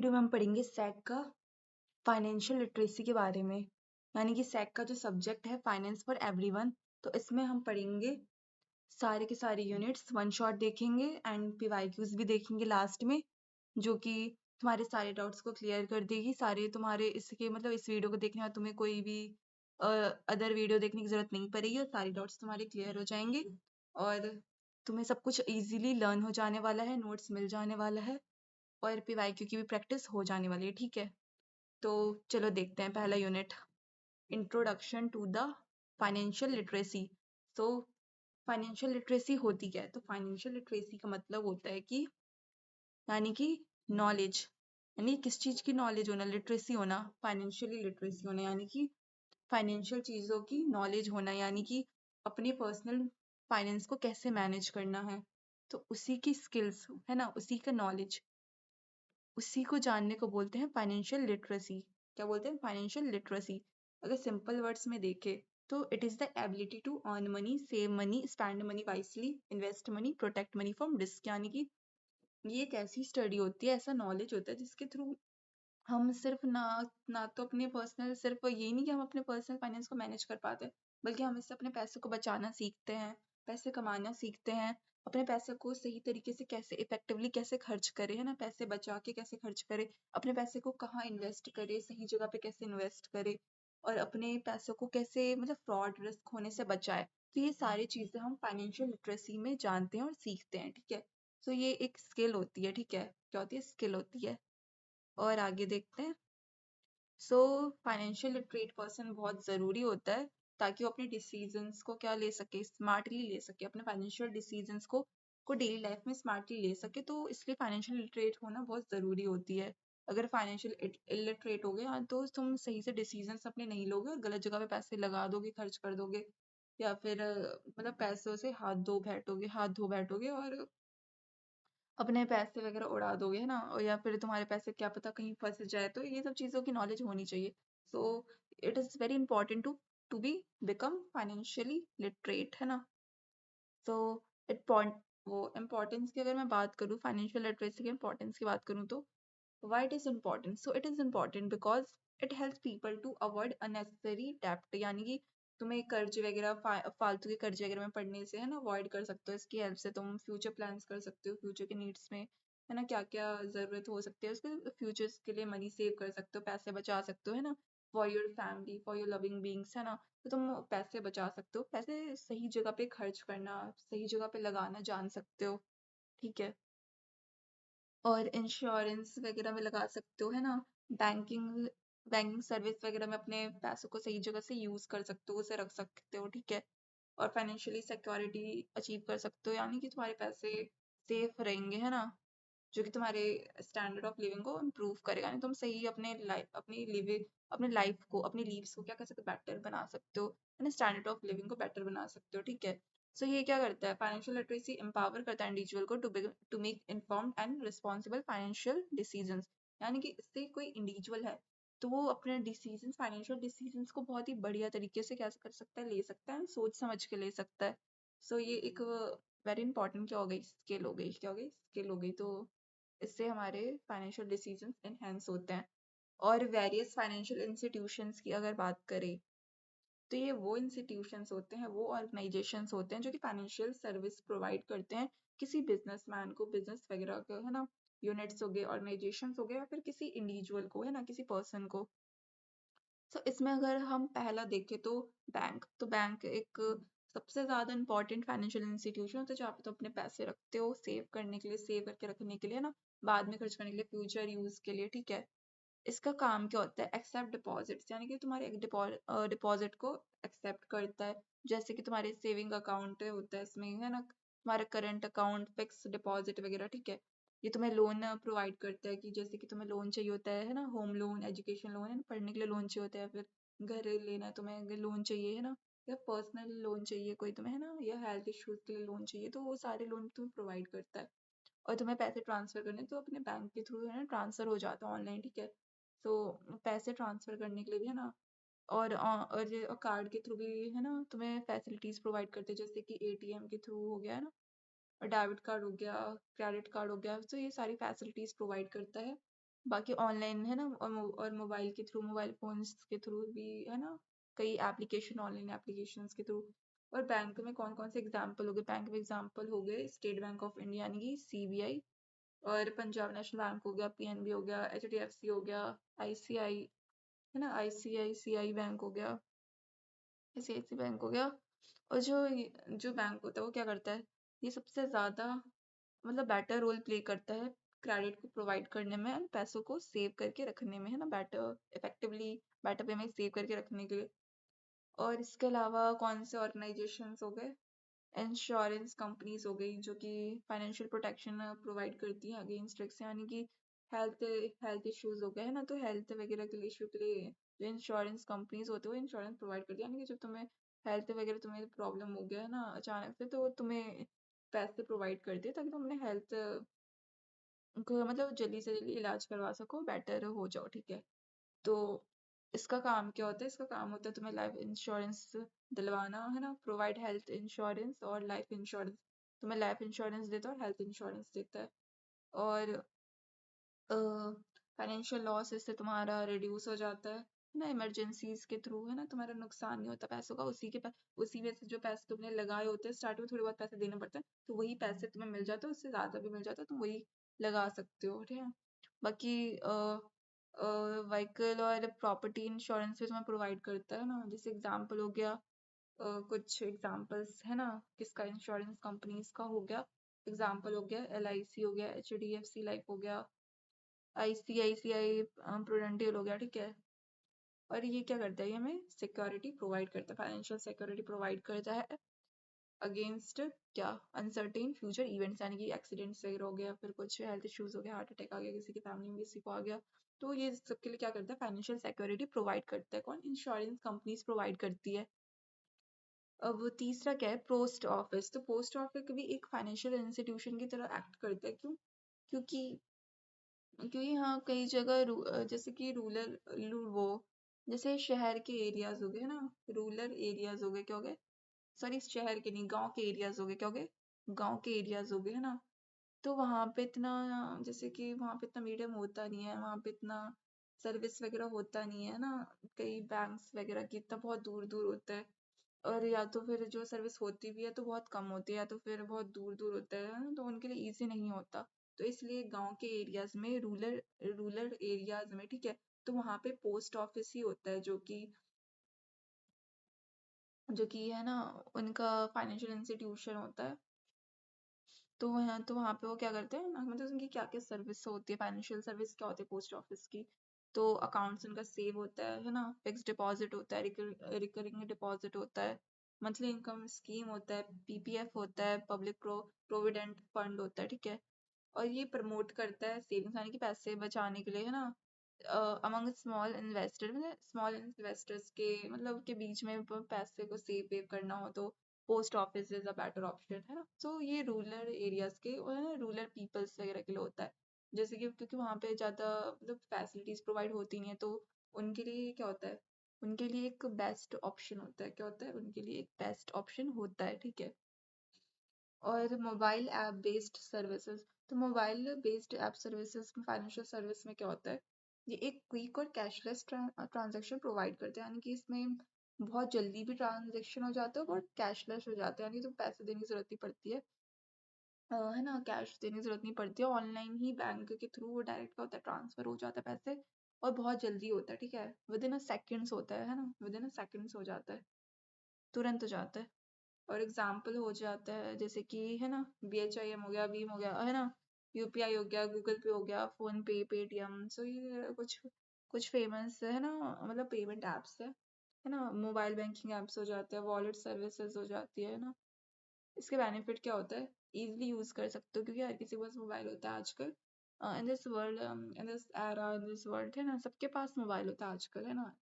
Video में हम पढ़ेंगे सैक का फाइनेंशियल लिटरेसी के बारे में, यानी कि सैक का जो सब्जेक्ट है फाइनेंस फॉर एवरीवन। तो इसमें हम पढ़ेंगे सारे के सारे यूनिट्स, वन शॉट देखेंगे एंड पीवाईक्यूज भी देखेंगे लास्ट में, जो कि तुम्हारे सारे डाउट्स को क्लियर कर देगी। सारे तुम्हारे इसके मतलब इस वीडियो को देखने के बाद तुम्हें कोई भी अदर वीडियो देखने की जरूरत नहीं पड़ेगी और सारे डाउट्स तुम्हारे क्लियर हो जाएंगे और तुम्हें सब कुछ इजीली लर्न हो जाने वाला है, नोट्स मिल जाने वाला है और पीवाईक्यू की भी प्रैक्टिस हो जाने वाली है। ठीक है, तो चलो देखते हैं पहला unit, introduction to the financial literacy. So financial literacy होती क्या है? तो फाइनेंशियल लिटरेसी का मतलब होता है कि यानी कि नॉलेज, यानी किस चीज की नॉलेज होना, लिटरेसी होना, फाइनेंशियली लिटरेसी होना यानी कि फाइनेंशियल चीजों की नॉलेज होना, यानी कि अपने पर्सनल फाइनेंस को कैसे मैनेज करना है, तो उसी की स्किल्स है ना, उसी का नॉलेज, उसी को जानने को बोलते हैं फाइनेंशियल लिटरेसी। क्या बोलते हैं? Financial literacy. अगर सिंपल वर्ड्स में देखें तो it is the ability to earn money, save money, spend money wisely, invest money, protect money from risk. यानी कि ये एक ऐसी स्टडी होती है, ऐसा नॉलेज होता है जिसके थ्रू हम सिर्फ ना तो अपने पर्सनल, सिर्फ ये नहीं कि हम अपने पर्सनल फाइनेंस को मैनेज कर पाते हैं, बल्कि हम इससे अपने पैसे को बचाना सीखते हैं, पैसे कमाना सीखते हैं, अपने पैसे को सही तरीके से कैसे इफेक्टिवली कैसे खर्च करें, है ना, पैसे बचा के कैसे खर्च करें, अपने पैसे को कहाँ इन्वेस्ट करें, सही जगह पे कैसे इन्वेस्ट करें और अपने पैसों को कैसे मतलब फ्रॉड रिस्क होने से बचाए। तो ये सारी चीजें हम फाइनेंशियल लिटरेसी में जानते हैं और सीखते हैं। ठीक है, तो ये एक स्किल होती है। ठीक है, क्या होती है? स्किल होती है। और आगे देखते हैं। सो फाइनेंशियल लिटरेट पर्सन बहुत ज़रूरी होता है ताकि वो अपने डिसीजंस को क्या ले सके, स्मार्टली ले सके, अपने फाइनेंशियल डिसीजंस को डेली लाइफ में स्मार्टली ले सके। तो इसलिए फाइनेंशियल लिटरेट होना बहुत ज़रूरी होती है। अगर फाइनेंशियल इलिटरेट हो गए हाँ, तो तुम सही से डिसीजंस अपने नहीं लोगे और गलत जगह पे पैसे लगा दोगे, खर्च कर दोगे, या फिर मतलब पैसों से हाथ धो बैठोगे और अपने पैसे वगैरह उड़ा दोगे, है ना, और या फिर तुम्हारे पैसे क्या पता कहीं फंस जाए। तो ये सब चीज़ों की नॉलेज होनी चाहिए। So it is very important to be become financially literate, है ना। सो इट पॉइंट वो इम्पोर्टेंस की अगर मैं बात करूँ, फाइनेंशियल लिटरेसी के इम्पोर्टेंस की बात करूँ, तो why it is important? So it is important because it helps people to avoid unnecessary debt, यानी कि तुम्हें कर्ज वगैरह फालतू के कर्ज वगैरह में पड़ने से, है ना, अवॉइड कर सकते हो। इसकी हेल्प से तुम फ्यूचर प्लान्स कर सकते हो, फ्यूचर के नीड्स में, है ना, क्या क्या जरूरत हो सकती है उसके फ्यूचर्स के लिए मनी सेव कर सकते हो, पैसे बचा सकते हो, है ना, for your family, for your loving beings, है ना। तो तुम पैसे बचा सकते हो, पैसे सही जगह पे खर्च करना, सही जगह पे लगाना जान सकते हो। ठीक है, और इंश्योरेंस वगैरह में लगा सकते हो, है ना, बैंकिंग बैंकिंग सर्विस वगैरह में अपने पैसों को सही जगह से यूज कर सकते हो, उसे रख सकते हो। ठीक है, और फाइनेंशियली सिक्योरिटी अचीव कर सकते हो, यानी कि तुम्हारे पैसे सेफ रहेंगे, है ना, जो कि तुम्हारे स्टैंडर्ड ऑफ लिविंग को इम्प्रूव करेगा। नहीं तुम सही अपने लाइफ को, अपनी लीव्स को क्या कर सकते हो, बेटर बना सकते हो, है ना, स्टैंडर्ड ऑफ लिविंग को बेटर बना सकते हो। ठीक है, सो ये क्या करता है, फाइनेंशियल लिटरेसी एम्पावर करता है इंडिविजुअल को to make informed and responsible financial decisions. यानी कि इससे कोई इंडिविजुअल है तो वो अपने डिसीजंस, फाइनेंशियल डिसीजंस को बहुत ही बढ़िया तरीके से क्या कर सकता है, ले सकता है, सोच समझ के ले सकता है। सो ये एक वेरी इंपॉर्टेंट क्या हो गई, स्किल हो गई, क्या हो गई, स्किल हो गई। तो इससे हमारे फाइनेंशियल डिसीजंस एनहेंस होते हैं। और वेरियस फाइनेंशियल इंस्टीट्यूशंस की अगर बात करें तो ये वो इंस्टीट्यूशंस होते हैं, वो ऑर्गेनाइजेशंस होते हैं जो कि फाइनेंशियल सर्विस प्रोवाइड करते हैं किसी बिजनेसमैन को, बिजनेस वगैरह को, है ना, यूनिट्स हो गए, ऑर्गेनाइजेशंस हो गए, या फिर किसी इंडिविजुअल को, है ना, किसी पर्सन को। तो इसमें अगर हम पहला देखें तो बैंक एक सबसे ज़्यादा इंपॉर्टेंट फाइनेंशियल इंस्टीट्यूशन होता है जहाँ पे तो अपने पैसे रखते हो सेव करने के लिए, सेव करके रखने के लिए, ना, बाद में खर्च करने के लिए, फ्यूचर यूज के लिए। ठीक है, इसका काम क्या होता है, एक्सेप्ट डिपॉजिट्स, यानी कि तुम्हारे एक डिपॉजिट को एक्सेप्ट करता है, जैसे कि तुम्हारे सेविंग अकाउंट होता है इसमें, है ना, तुम्हारे करंट अकाउंट, फिक्स डिपॉजिट वगैरह। ठीक है, ये तुम्हें लोन प्रोवाइड करता है कि जैसे कि तुम्हें लोन चाहिए होता है ना, होम लोन, एजुकेशन लोन, है ना, पढ़ने के लिए लोन चाहिए होता है, फिर घर लेना है तुम्हें, अगर लोन चाहिए, है ना, या पर्सनल लोन चाहिए कोई तुम्हें, है ना, या हेल्थ इश्यूज के लिए लोन चाहिए, तो वो सारे लोन तुम्हें प्रोवाइड करता है। और तुम्हें पैसे ट्रांसफर करने तो अपने बैंक के थ्रू, है ना, ट्रांसफर हो जाता है ऑनलाइन। ठीक है, तो पैसे ट्रांसफर करने के लिए भी, है ना, और कार्ड के थ्रू भी, है ना, तुम्हें फैसिलिटीज प्रोवाइड करते हैं, जैसे कि एटीएम के थ्रू हो गया, है ना, और डेबिट कार्ड हो गया, क्रेडिट कार्ड हो गया, तो ये सारी फैसिलिटीज प्रोवाइड करता है बाकी ऑनलाइन है ना, और मोबाइल के थ्रू, मोबाइल फोन्स के थ्रू भी है ना, कई एप्लीकेशन, ऑनलाइन एप्लीकेशंस के थ्रू। और बैंक में कौन कौन से एग्जाम्पल हो गए? बैंक में एग्जाम्पल हो गए स्टेट बैंक ऑफ इंडिया यानी कि सीबीआई, और पंजाब नेशनल बैंक हो गया, पीएनबी हो गया, एचडीएफसी हो गया, आईसीआई है ना, आईसीआईसीआई बैंक हो गया, आईसीआईसी बैंक हो गया। और जो बैंक होता है वो क्या करता है, ये सबसे ज्यादा मतलब बेटर रोल प्ले करता है क्रेडिट को प्रोवाइड करने में and पैसों को सेव करके रखने में, है ना, बेटर इफेक्टिवली, बेटर वे में सेव करके रखने के लिए। और इसके अलावा कौन से ऑर्गेनाइजेशंस हो गए? इंश्योरेंस कंपनीज हो गई, जो कि फाइनेंशियल प्रोटेक्शन प्रोवाइड करती हैं अगेंस्ट रिस्क, यानी कि हेल्थ हेल्थ इश्यूज हो गए है ना, तो हेल्थ वगैरह के लिए इशू के लिए जो इंश्योरेंस कंपनीज होते हैं वो इंश्योरेंस प्रोवाइड करती है, यानी कि जब तुम्हें हेल्थ वगैरह, तुम्हें प्रॉब्लम हो गया है ना अचानक से, तो वो तुम्हें पैसे प्रोवाइड करती है ताकि तुम अपने हेल्थ को मतलब जल्दी से जल्दी इलाज करवा सको, बेटर हो जाओ, ठीक है। तो इसका काम क्या होता है? इसका काम होता है तुम्हें लाइफ इंश्योरेंस दिलवाना, है ना, प्रोवाइड हेल्थ इंश्योरेंस और लाइफ इंश्योरेंस। तुम्हें लाइफ इंश्योरेंस देता है और हेल्थ इंश्योरेंस देता है। और फाइनेंशियल लॉस इससे तुम्हारा रिड्यूस हो जाता है ना, इमरजेंसीज के थ्रू, है ना, तुम्हारा नुकसान नहीं होता पैसों का, उसी में से जो पैसे तुमने लगाए होते हैं, स्टार्ट में थोड़े बहुत पैसे देने पड़ते हैं, तो वही पैसे तुम्हें मिल जाते हैं, उससे ज्यादा भी मिल जाता है, तुम वही लगा सकते हो, ठीक है। बाकी व्हीकल और प्रॉपर्टी इंश्योरेंस भी तुम्हें प्रोवाइड करता है ना, जैसे एग्जांपल हो गया, कुछ एग्जांपल्स है ना किसका, इंश्योरेंस कंपनीज का हो गया, एग्जांपल हो गया एलआईसी हो गया, एचडीएफसी लाइफ हो गया, आईसीआईसीआई प्रूडेंटियल हो गया, ठीक है। और ये क्या करता है? ये हमें सिक्योरिटी प्रोवाइड करता है, फाइनेंशियल सिक्योरिटी प्रोवाइड करता है अगेंस्ट क्या, अनसर्टेन फ्यूचर इवेंट्स, यानी कि एक्सीडेंट्स वगैरह हो गया, फिर कुछ हेल्थ इश्यूज हो गया, हार्ट अटैक आ गया किसी की फैमिली में, किसी को आ गया, तो ये सबके लिए क्या करता है? फाइनेंशियल सिक्योरिटी प्रोवाइड करता है। कौन? इंश्योरेंस कंपनीज प्रोवाइड करती है। अब तीसरा क्या है? Post office. तो पोस्ट ऑफिस भी एक फाइनेंशियल इंस्टीट्यूशन की तरह एक्ट करता है। क्यों? क्योंकि क्योंकि हाँ कई जगह जैसे कि रूरल वो जैसे शहर के एरियाज हो गए ना, रूरल एरियाज हो गए, क्या हो गए, सॉरी शहर के नहीं, गांव के एरियाज हो गए, क्या हो गए, गांव के एरियाज हो गए, है ना। तो वहां पे इतना, जैसे कि वहां पे इतना मीडियम होता नहीं है, वहां पे इतना सर्विस वगैरह होता नहीं है ना, कई बैंक्स वगैरह की इतना बहुत दूर दूर होता है, और या तो फिर जो सर्विस होती भी है तो बहुत कम होती है, या तो फिर बहुत दूर दूर होता है ना, तो उनके लिए इजी नहीं होता। तो इसलिए गांव के एरियाज में, रूरल रूरल एरियाज में, ठीक है, तो वहां पे पोस्ट ऑफिस ही होता है, जो कि है ना उनका फाइनेंशियल इंस्टीट्यूशन होता है। तो वहाँ पे वो क्या करते हैं ना, मतलब उनकी क्या क्या सर्विस होती है, फाइनेंशियल सर्विस क्या होती है पोस्ट ऑफिस की। तो अकाउंट्स उनका सेव होता है ना, फिक्स डिपॉजिट होता है, रिकरिंग डिपॉजिट होता है, मंथली इनकम स्कीम होता है, पीपीएफ होता है, पब्लिक प्रोविडेंट फंड होता है, ठीक है। और ये प्रमोट करता है सेविंग्स, यानी कि पैसे बचाने के लिए, है ना, अमंग स्मॉल इन्वेस्टर, मतलब स्मॉल इन्वेस्टर्स के मतलब के बीच में पैसे को सेव वेव करना हो तो post office is a better option, है ना। तो ये रूरल एरियाज के और रूरल पीपल्स वगैरह के लिए होता है, जैसे कि क्योंकि वहाँ पे ज़्यादा मतलब फैसिलिटीज प्रोवाइड होती नहीं है, तो उनके लिए क्या होता है, उनके लिए एक बेस्ट ऑप्शन होता है, क्या होता है, उनके लिए एक बेस्ट ऑप्शन होता है, ठीक है। और मोबाइल ऐप बेस्ड सर्विसेज। तो मोबाइल बेस्ड ऐप सर्विसेज में, फाइनेंशियल सर्विस में क्या होता है, ये एक क्विक और कैशलेस ट्रांजैक्शन प्रोवाइड करते हैं, यानी कि इसमें बहुत जल्दी भी ट्रांजैक्शन हो जाता है और कैशलेस हो जाता है, यानी तो पैसे देने की जरूरत नहीं पड़ती है, है ना, कैश देने की जरूरत नहीं पड़ती है, ऑनलाइन ही बैंक के थ्रू वो डायरेक्ट क्या होता है, ट्रांसफर हो जाता है पैसे, और बहुत जल्दी होता है, ठीक है, विद इन अ सेकेंड्स होता है ना, विद इन अ सेकेंड्स हो जाता है, तुरंत हो जाता है। और एग्जाम्पल हो जाता है जैसे कि है ना, BHIM हो गया, भीम हो गया, है ना, यूपीआई हो गया, गूगल पे हो गया, फोन पे, पेटीएम, सो ये कुछ कुछ फेमस है ना, मतलब पेमेंट एप्स है ना, मोबाइल बैंकिंग एप्स हो जाते हैं, वॉलेट सर्विसेज हो जाती है ना। इसके बेनिफिट क्या होता है? इजीली यूज कर सकते हो क्योंकि हर किसी के पास मोबाइल होता है आजकल, in this world, in this era, in this world, है ना, सबके पास मोबाइल होता है आजकल, है ना,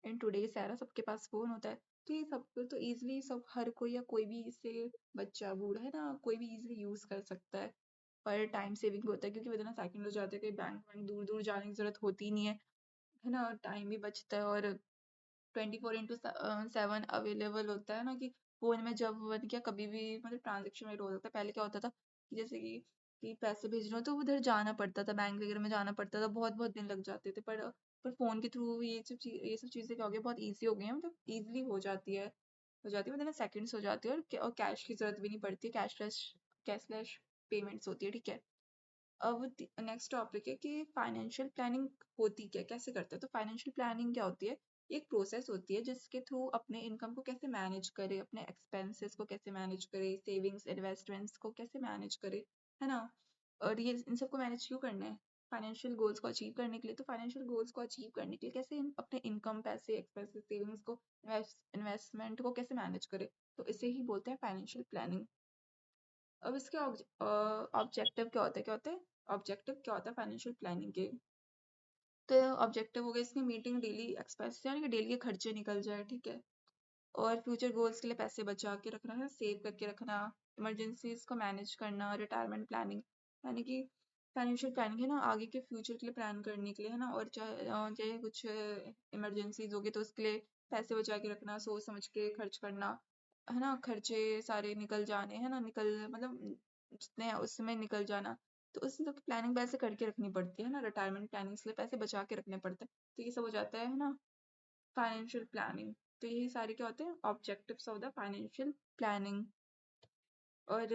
इन टुडेस एरा सबके पास फोन होता है। तो ये सब तो इजीली सब, हर कोई या कोई भी इसे, बच्चा बूढ़ा, है ना, कोई भी इजीली यूज कर सकता है, और टाइम सेविंग होता है क्योंकि विद इन अ सेकंड हो जाता है, कहीं बैंक बैंक दूर दूर जाने की जरूरत होती नहीं है ना, टाइम भी बचता है, और 24/7 अवेलेबल होता है ना, कि फोन में जब मन किया कभी भी मतलब ट्रांजेक्शन में हो सकता है। पहले क्या होता था कि जैसे कि कि पैसे भेज रहे हो तो उधर जाना पड़ता था, बैंक वगैरह में जाना पड़ता था, बहुत बहुत दिन लग जाते थे। पर फोन के थ्रू ये सब चीजें क्या हो गया, बहुत ईजी हो गई है, मतलब ईजिली हो जाती है मतलब सेकंड्स हो जाती है, और कैश की जरूरत भी नहीं पड़ती, कैशलेस पेमेंट्स होती है, ठीक है। अब नेक्स्ट टॉपिक है कि फाइनेंशियल प्लानिंग होती क्या, कैसे करते हैं। तो फाइनेंशियल प्लानिंग क्या होती है, एक प्रोसेस होती है जिसके थ्रू अपने इनकम को कैसे मैनेज करे, अपने एक्सपेंसेस को कैसे मैनेज करे, सेविंग्स इन्वेस्टमेंट्स को कैसे मैनेज करे, है ना। और ये इन सबको मैनेज क्यों करना है, फाइनेंशियल गोल्स को अचीव करने के लिए। तो फाइनेंशियल गोल्स को अचीव करने के लिए कैसे अपने इनकम, पैसे, एक्सपेंसेस, सेविंग्स को, इन्वेस्टमेंट को कैसे मैनेज करे, तो इसे ही बोलते हैं फाइनेंशियल प्लानिंग। अब इसके ऑब्जेक्टिव क्या होते हैं ऑब्जेक्टिव क्या होता है फाइनेंशियल प्लानिंग के। तो ऑब्जेक्टिव हो गया इसके, मीटिंग डेली एक्सपेंस, यानी कि डेली के खर्चे निकल जाए, ठीक है। और फ्यूचर गोल्स के लिए पैसे बचा के रखना है, सेव करके रखना, इमरजेंसीज को मैनेज करना, रिटायरमेंट प्लानिंग, यानी कि फाइनेंशियल प्लानिंग है ना, आगे के फ्यूचर के लिए प्लान करने के लिए, है ना। और चाहे कुछ इमरजेंसीज होगी तो उसके लिए पैसे बचा के रखना, सोच समझ के खर्च करना, है ना। खर्चे सारे निकल जाने, है ना, मतलब जितने हैं उसमें निकल जाना। तो उस सब की प्लानिंग वैसे करके रखनी पड़ती है ना, रिटायरमेंट प्लानिंग के लिए पैसे बचा के रखने पड़ते हैं। तो ये सब हो जाता है ना फाइनेंशियल प्लानिंग। तो यही सारे क्या होते हैं objectives of the financial planning. और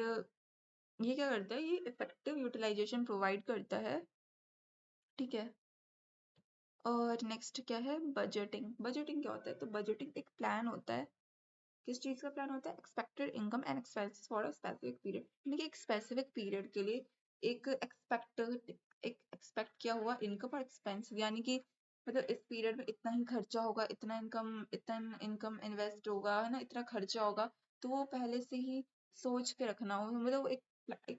ये क्या करता है, ये इफेक्टिव यूटिलाइजेशन प्रोवाइड करता है, ठीक है। और नेक्स्ट क्या है, बजटिंग। बजटिंग क्या होता है, तो बजटिंग एक प्लान होता है, किस चीज का प्लान होता है, expected income and expenses for a specific period, यानी कि एक स्पेसिफिक पीरियड के लिए एक एक्सपेक्ट किया हुआ इनकम और एक्सपेंस, यानी कि मतलब इस पीरियड में इतना ही खर्चा होगा, इतना इनकम इन्वेस्ट होगा, है ना, इतना खर्चा होगा। तो वो पहले से ही सोच के रखना हो, मतलब वो एक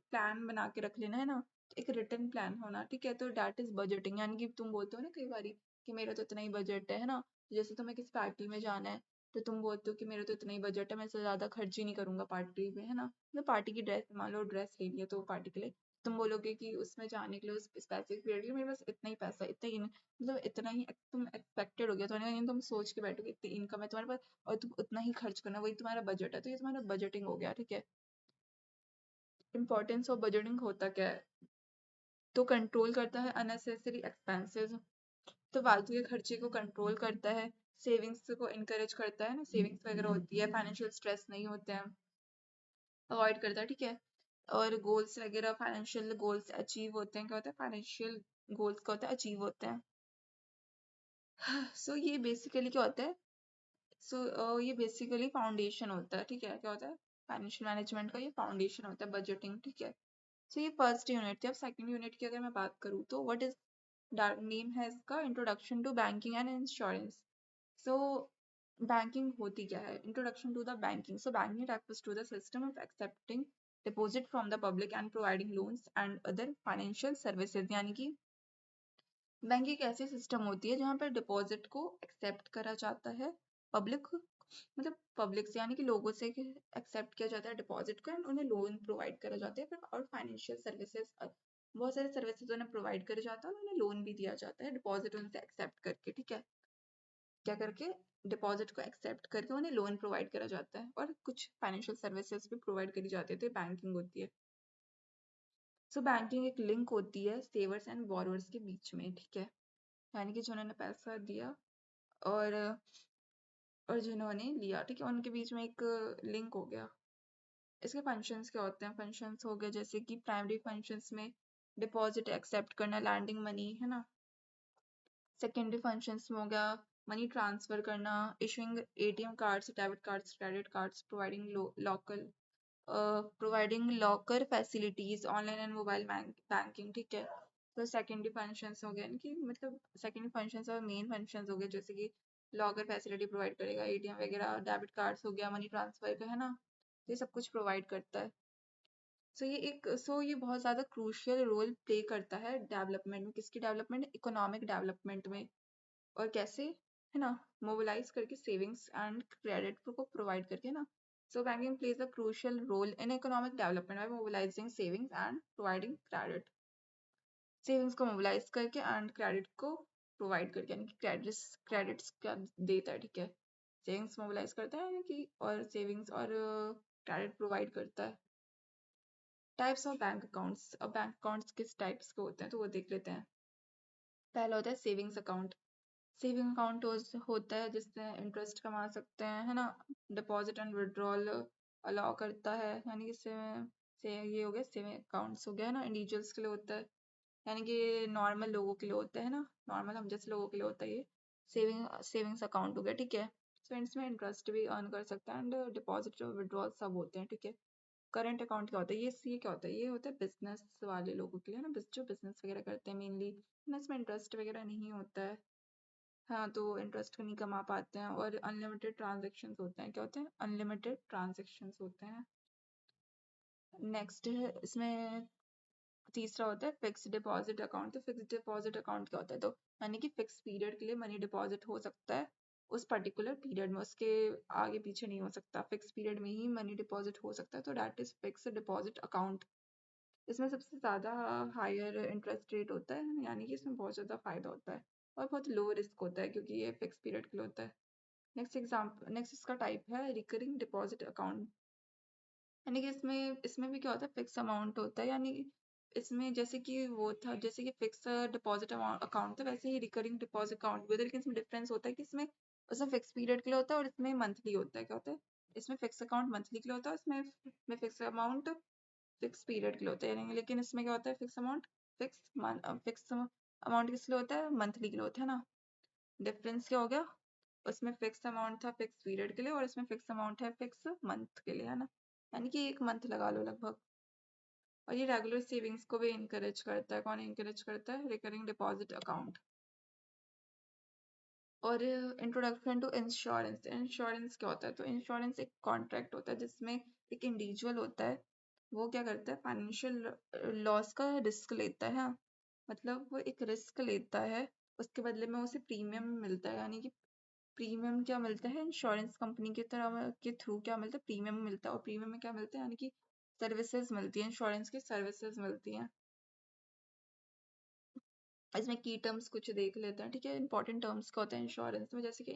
प्लान बना के रख लेना, है ना। एक रिटर्न प्लान होना, ठीक है। तो दैट इज बजटिंग, यानी कि तुम बोलते हो ना कई बारी कि मेरा तो इतना ही बजट है ना। जैसे तुम्हें किसी पार्टी में जाना है तो तुम बोलते हो कि मेरा तो इतना ही बजट है, मैं इससे ज्यादा खर्च ही नहीं करूंगा पार्टी में, है ना। मतलब पार्टी की ड्रेस, मान लो ड्रेस ले लिया तो पार्टी के लिए तुम बोलोगे कि उसमें जाने के लिए उस स्पेसिफिक पीरियड के लिए मेरे पास इतना ही पैसा, इतना ही मतलब इतना ही तुम एक्सपेक्टेड हो गया, तो तुम सोच के बैठोगे इतनी इनकम है तुम्हारे पास और तुम उतना ही खर्च करना, वही तुम्हारा बजट है। तो ये तुम्हारा बजटिंग हो गया, ठीक है। इंपॉर्टेंस ऑफ बजटिंग होता क्या है, तो कंट्रोल करता है अननेसेसरी एक्सपेंसेस, तो फालतू के खर्चे को कंट्रोल करता है, सेविंग्स को इनकरेज करता है ना, सेविंग्स वगैरह होती है, फाइनेंशियल स्ट्रेस नहीं होते हैं, अवॉइड करता है, ठीक है। और गोल्स वगैरह, फाइनेंशियल गोल्स अचीव होते हैं, क्या होता है फाइनेंशियल गोल्स का होता है अचीव होते हैं। सो ये बेसिकली क्या होता है, ये बेसिकली फाउंडेशन होता है, ठीक है। क्या होता है फाइनेंशियल मैनेजमेंट का, ये फाउंडेशन होता है बजटिंग, ठीक है। सो ये फर्स्ट यूनिट थी। अब सेकंड यूनिट की अगर मैं बात करूँ तो व्हाट इज नेम है इसका, introduction to banking and insurance. So banking होती क्या है, introduction to the banking. So banking refers to the system of accepting deposit from the public and providing loans and other financial services, यानी कि bank एक ऐसी system होती है जहाँ पर डिपॉजिट को एक्सेप्ट करा जाता है, पब्लिक मतलब पब्लिक से, यानी कि लोगों से एक्सेप्ट किया जाता है डिपॉजिट को, एंड उन्हें लोन प्रोवाइड करा जाता है। और फाइनेंशियल सर्विसेज, बहुत सारे सर्विसेज उन्हें प्रोवाइड करा जाता है और उन्हें लोन भी दिया जाता है डिपॉजिट उनसे एक्सेप्ट करके, ठीक है। क्या करके, डिपॉजिट को एक्सेप्ट करके उन्हें लोन प्रोवाइड करा जाता है, और कुछ फाइनेंशियल सर्विसेज भी प्रोवाइड करी जाती है, तो बैंकिंग होती है। सो बैंकिंग एक लिंक होती है सेवर्स एंड बोरोवर्स के बीच में, ठीक है, यानी कि जिन्होंने पैसा दिया और जिन्होंने लिया, ठीक है, उनके बीच में एक लिंक हो गया। इसके फंक्शंस क्या होते हैं, फंक्शंस हो गए जैसे कि प्राइमरी फंक्शंस में डिपॉजिट एक्सेप्ट करना, लैंडिंग मनी, है ना। सेकेंडरी फंक्शंस में हो गया मनी ट्रांसफर करना, issuing ATM cards, debit cards, credit cards, providing locker facilities, online and mobile banking, ठीक है। तो सेकेंडरी फंक्शंस हो गए कि मतलब सेकेंडरी फंक्शंस और मेन फंक्शंस हो गए, जैसे कि लॉकर फैसिलिटी प्रोवाइड करेगा, एटीएम वगैरह, डेबिट कार्ड्स हो गया, मनी ट्रांसफर का, है ना। ये सब कुछ प्रोवाइड करता है। ये बहुत ज़्यादा क्रूशियल रोल प्ले करता है डेवलपमेंट में, किसकी डेवलपमेंट, इकोनॉमिक डेवलपमेंट में। और कैसे, है ना, मोबिलाइज करके सेविंग्स एंड क्रेडिट को प्रोवाइड करके ना। So banking plays a crucial role in economic development by mobilising savings and providing credit, savings को मोबिलाइज करके एंड क्रेडिट को प्रोवाइड करके, यानी कि क्रेडिट्स क्या देता है, ठीक है। सेविंग्स मोबिलाइज करता है यानी कि, और सेविंग्स और क्रेडिट प्रोवाइड करता है। Types of bank accounts. अब बैंक अकाउंट्स किस टाइप्स के होते हैं तो वो देख लेते हैं। पहला होता है सेविंग्स अकाउंट। सेविंग अकाउंट होता है जिससे इंटरेस्ट कमा सकते हैं, है ना। डिपॉजिट एंड विड्रॉल अलाउ करता है, यानी कि से ये हो गया सेविंग अकाउंट्स हो गया, है ना। इंडिविजुअल्स के लिए होता है, यानी कि नॉर्मल लोगों के लिए होता है ना, नॉर्मल हम जैसे लोगों के लिए होता है ये सेविंग्स अकाउंट हो गया, ठीक है। सो इसमें इंटरेस्ट भी अर्न कर सकता है एंड डिपॉजिट और विड्रॉल सब होते हैं, ठीक है। करंट अकाउंट क्या होता है, ये क्या होता है, ये होता है बिजनेस वाले लोगों के लिए ना, जो बिजनेस वगैरह करते हैं मेनली, इसमें इंटरेस्ट वगैरह नहीं होता है। हाँ, तो इंटरेस्ट नहीं कमा पाते हैं और अनलिमिटेड ट्रांजेक्शन्स होते हैं। क्या होते हैं, अनलिमिटेड ट्रांजेक्शन्स होते हैं। नेक्स्ट है इसमें तीसरा होता है फिक्स डिपॉजिट अकाउंट। तो फिक्स डिपॉजिट अकाउंट क्या होता है, तो यानी कि फिक्स पीरियड के लिए मनी डिपॉजिट हो सकता है उस पर्टिकुलर पीरियड में, उसके आगे पीछे नहीं हो सकता, फिक्स पीरियड में ही मनी डिपॉजिट हो सकता है, तो that is fix deposit account. इसमें सबसे ज़्यादा हायर इंटरेस्ट रेट होता है, यानी कि इसमें बहुत ज़्यादा फायदा होता है और बहुत लो रिस्क होता है क्योंकि ये फिक्स पीरियड के लिए होता है। नेक्स्ट इसका टाइप है रिकरिंग डिपॉजिट अकाउंट, यानी कि इसमें इसमें भी क्या होता है, फिक्स अमाउंट होता है, यानी इसमें जैसे कि वो था, जैसे कि फिक्स डिपॉजिट अकाउंट था, वैसे ही रिकरिंग डिपॉजिट अकाउंट भी होता है, लेकिन इसमें डिफरेंस होता है कि इसमें उसमें फिक्स पीरियड के लिए होता है और इसमें मंथली होता है। क्या होता है, इसमें फिक्स अकाउंट मंथली के लिए होता है, इसमें फिक्स अमाउंट फिक्स पीरियड के लिए होता है, यानी लेकिन इसमें क्या होता है, फिक्स अमाउंट किस लिए होता है, मंथली के लिए होता है ना। डिफरेंस क्या हो गया, उसमें फिक्स अमाउंट था फिक्स पीरियड के लिए और इसमें फिक्स अमाउंट है फिक्स मंथ के लिए, है ना, यानी कि एक मंथ लगा लो लगभग। और ये रेगुलर सेविंग्स को भी इनकरेज करता है। कौन इनकरेज करता है, रिकरिंग डिपॉजिट अकाउंट। और इंट्रोडक्शन टू इंश्योरेंस। इंश्योरेंस क्या होता है, तो इंश्योरेंस एक कॉन्ट्रैक्ट होता है जिसमें एक इंडिविजुअल होता है, वो क्या करता है, फाइनेंशियल लॉस का रिस्क लेता है, हाँ। मतलब वो एक रिस्क लेता है, उसके बदले में उसे प्रीमियम मिलता है, यानी कि प्रीमियम क्या मिलता है, इंश्योरेंस कंपनी की तरह के थ्रू क्या मिलता है, प्रीमियम मिलता है। और प्रीमियम में क्या मिलता है, यानी कि सर्विसेज मिलती है, इंश्योरेंस की सर्विसेज मिलती हैं। इसमें की टर्म्स कुछ देख लेते हैं, ठीक है। इंपॉर्टेंट टर्म्स क्या होते हैं इंश्योरेंस में, जैसे कि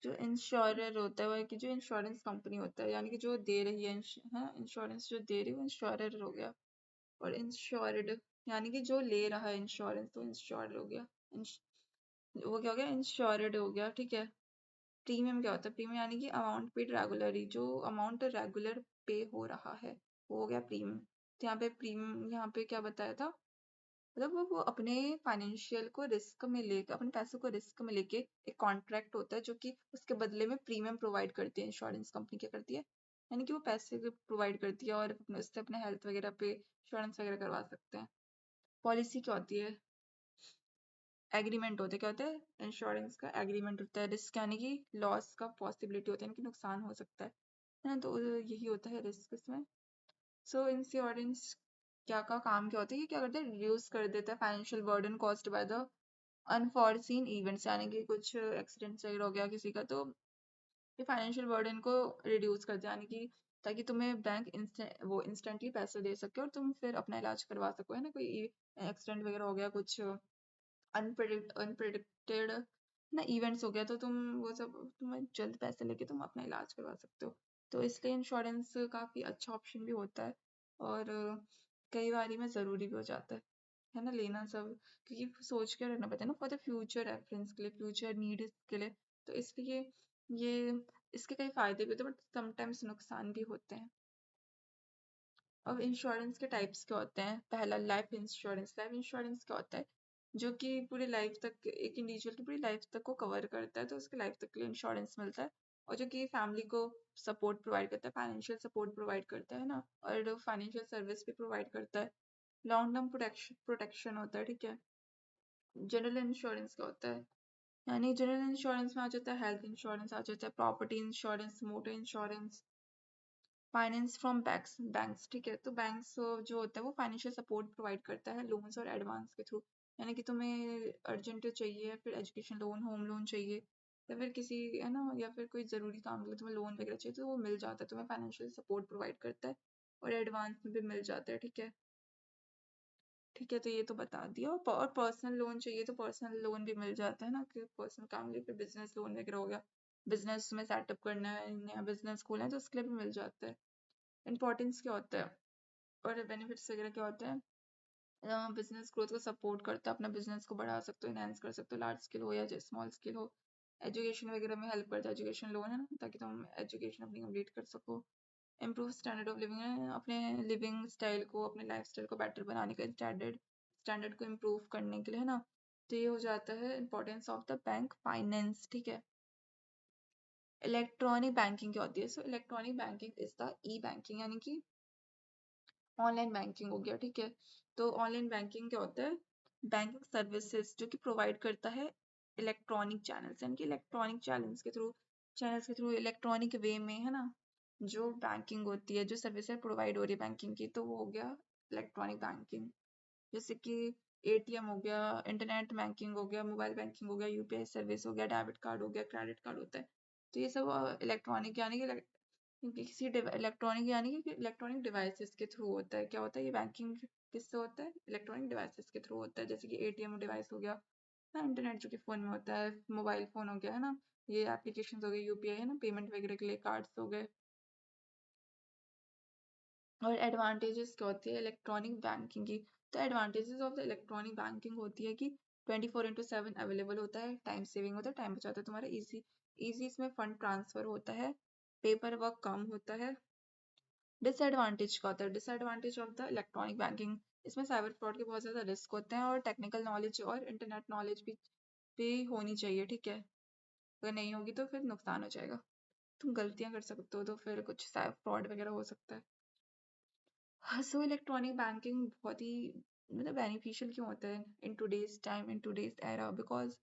जो इंश्योरर होता है वो है कि जो इंश्योरेंस कंपनी होता है, यानी कि जो दे रही है इंश्योरेंस जो दे रही है वो इंश्योरर हो गया। और इंश्योर्ड यानी कि जो ले रहा है इंश्योरेंस, तो इंश्योर्ड हो गया। वो क्या हो गया, इंश्योर्ड हो गया, ठीक है। प्रीमियम क्या होता है, प्रीमियम यानी कि अमाउंट पेड रेगुलरली, जो अमाउंट रेगुलर पे हो रहा है वो हो गया प्रीमियम। तो यहाँ पे प्रीमियम, यहाँ पे क्या बताया था, मतलब वो अपने फाइनेंशियल को रिस्क में लेकर, अपने पैसों को रिस्क में लेके एक कॉन्ट्रैक्ट होता है जो कि उसके बदले में प्रीमियम प्रोवाइड करती है। इंश्योरेंस कंपनी क्या करती है, यानी कि वो पैसे प्रोवाइड करती है और उससे अपने हेल्थ वगैरह पे इंश्योरेंस वगैरह करवा सकते हैं। पॉलिसी क्या होती है, एग्रीमेंट होता है। क्या होता है, इंश्योरेंस का एग्रीमेंट होता है। रिस्क यानी कि लॉस का पॉसिबिलिटी होता है, यानी कि नुकसान हो सकता है ना, तो यही होता है रिस्क इसमें। सो इंश्योरेंस क्या का काम क्या होता है, ये क्या करता है, रिड्यूस कर देता है financial burden caused by the unforeseen events, यानी कि कुछ एक्सीडेंट वगैरह हो गया किसी का, तो ये फाइनेंशियल बर्डन को रिड्यूस करते हैं, यानी कि ताकि तुम्हें बैंक वो इंस्टेंटली पैसे दे सके और तुम फिर अपना इलाज करवा सको, है ना। कोई एक्सीडेंट वगैरह हो गया, कुछ अनप्रिडिक्टेड ना इवेंट्स हो गया, तो तुम वो सब तुम्हें जल्द पैसे लेके तुम अपना इलाज करवा सकते हो। तो इसलिए इंश्योरेंस काफ़ी अच्छा ऑप्शन भी होता है और कई बारी में ज़रूरी भी हो जाता है ना, लेना सब, क्योंकि सोच के रहना पड़ता है ना, फॉर द फ्यूचर रेफरेंस के लिए, फ्यूचर नीड के लिए। तो इसलिए ये इसके कई फ़ायदे भी होते हैं बट समटाइम्स नुकसान भी होते हैं। अब इंश्योरेंस के टाइप्स क्या होते हैं, पहला लाइफ इंश्योरेंस। लाइफ इंश्योरेंस क्या होता है, जो कि पूरी लाइफ तक, एक इंडिविजुअल की पूरी लाइफ तक को कवर करता है, तो उसके लाइफ तक के लिए इंश्योरेंस मिलता है। और जो कि फैमिली को सपोर्ट प्रोवाइड करता है, फाइनेंशियल सपोर्ट प्रोवाइड करता है ना, और फाइनेंशियल सर्विस भी प्रोवाइड करता है। लॉन्ग टर्म प्रोटेक्शन होता है, ठीक है। जनरल इंश्योरेंस क्या होता है, यानी जनरल इंश्योरेंस में आ जाता है हेल्थ इंश्योरेंस, आ जाता है property insurance, motor insurance, finance from banks, ठीक है। तो बैंक्स जो होता है वो फाइनेंशियल सपोर्ट प्रोवाइड करता है लोन्स और एडवांस के थ्रू, यानी कि तुम्हें अर्जेंट चाहिए, फिर एजुकेशन लोन, होम लोन चाहिए, या फिर किसी, है ना, या फिर कोई ज़रूरी काम के लिए तुम्हें लोन वगैरह चाहिए, तो वो मिल जाता है, तुम्हें फाइनेंशियल सपोर्ट प्रोवाइड करता है और एडवांस में भी मिल जाता है, ठीक है। ठीक है, तो ये तो बता दिया। और पर्सनल लोन चाहिए तो पर्सनल लोन भी मिल जाता है ना, कि पर्सनल काम के लिए, फिर बिजनेस लोन वगैरह हो गया, बिजनेस में सेटअप करना है, नया बिजनेस खोलना है, तो उसके लिए भी मिल जाता है। इम्पोर्टेंस क्या होता है, और बेनिफिट्स वगैरह क्या होते हैं, बिजनेस ग्रोथ को सपोर्ट करता है, अपना बिजनेस को बढ़ा सकते हो, इनहेंस कर सकते हो, लार्ज स्केल हो या स्मॉल स्केल हो। एजुकेशन वगैरह में हेल्प करता है, एजुकेशन लोन है ना, ताकि तुम एजुकेशन अपनी कंप्लीट कर सको। इम्प्रूव स्टैंडर्ड ऑफ लिविंग है, अपने लिविंग स्टाइल को, अपने लाइफ स्टाइल को बेटर बनाने का, स्टैंडर्ड स्टैंडर्ड को इम्प्रूव करने के लिए, है ना। तो ये हो जाता है importance of the bank finance, ठीक है। इलेक्ट्रॉनिक बैंकिंग क्या होती है? So electronic banking is the E banking, यानी कि ऑनलाइन बैंकिंग हो गया, ठीक है। तो ऑनलाइन बैंकिंग क्या होता है? बैंकिंग सर्विसेज जो कि प्रोवाइड करता है इलेक्ट्रॉनिक चैनल्स, यानी कि इलेक्ट्रॉनिक चैनल्स के थ्रू इलेक्ट्रॉनिक वे में, है ना, जो बैंकिंग होती है, जो सर्विसेज प्रोवाइड हो रही है बैंकिंग की, तो वो हो गया इलेक्ट्रॉनिक बैंकिंग। जैसे कि एटीएम हो गया, इंटरनेट बैंकिंग हो गया, मोबाइल बैंकिंग हो गया, यूपीआई सर्विस हो गया, डेबिट कार्ड हो गया, क्रेडिट कार्ड होता है। तो ये सब इलेक्ट्रॉनिक, यानी कि किसी इलेक्ट्रॉनिक, यानी कि इलेक्ट्रॉनिक डिवाइसेस के थ्रू होता है। क्या होता है ये बैंकिंग? किससे होता है? इलेक्ट्रॉनिक डिवाइसेस के थ्रू होता है, जैसे कि एटीएम डिवाइस हो गया ना, इंटरनेट जो कि फोन में होता है, मोबाइल फोन हो गया, है ना, ये एप्लीकेशन हो गई, यूपीआई है ना, पेमेंट वगैरह के लिए कार्ड्स हो गए। और एडवांटेजेस क्या होती है इलेक्ट्रॉनिक बैंकिंग की? तो advantages of the electronic banking होती है कि 24/7 अवेलेबल होता है, टाइम सेविंग होता है, टाइम बचाता है तुम्हारा, इजी इजी इसमें फंड ट्रांसफर होता है, पेपर वर्क कम होता है। डिसएडवांटेज का होता है, disadvantage of the electronic banking, इसमें साइबर फ्रॉड के बहुत ज़्यादा रिस्क होते हैं, और टेक्निकल नॉलेज और इंटरनेट नॉलेज भी होनी चाहिए, ठीक है। अगर नहीं होगी तो फिर नुकसान हो जाएगा, तुम गलतियां कर सकते हो, तो फिर कुछ फ्रॉड वगैरह हो सकता है। हाँ, सो इलेक्ट्रॉनिक बैंकिंग बहुत ही मतलब बेनिफिशियल क्यों होता है in today's time, in today's era? Because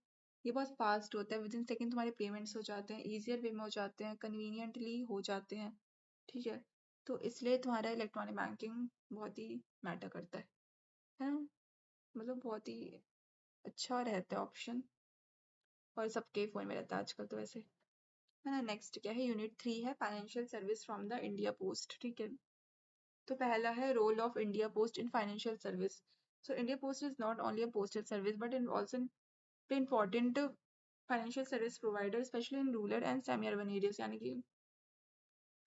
ये बहुत फास्ट होता है, विद इन सेकेंड तुम्हारे पेमेंट्स हो जाते हैं, ईजियर वे में हो जाते हैं, कन्वीनियंटली हो जाते हैं, ठीक है। तो इसलिए तुम्हारा इलेक्ट्रॉनिक बैंकिंग बहुत ही मैटर करता है ना, मतलब बहुत ही अच्छा रहता है ऑप्शन, और सबके फ़ोन में रहता है आजकल तो वैसे, है ना। नेक्स्ट क्या है? यूनिट 3 है financial service from the India Post, ठीक है। तो पहला है role of India Post in financial service. So India Post is not only a postal service but in also an important financial service provider, especially in rural and semi urban areas, यानी कि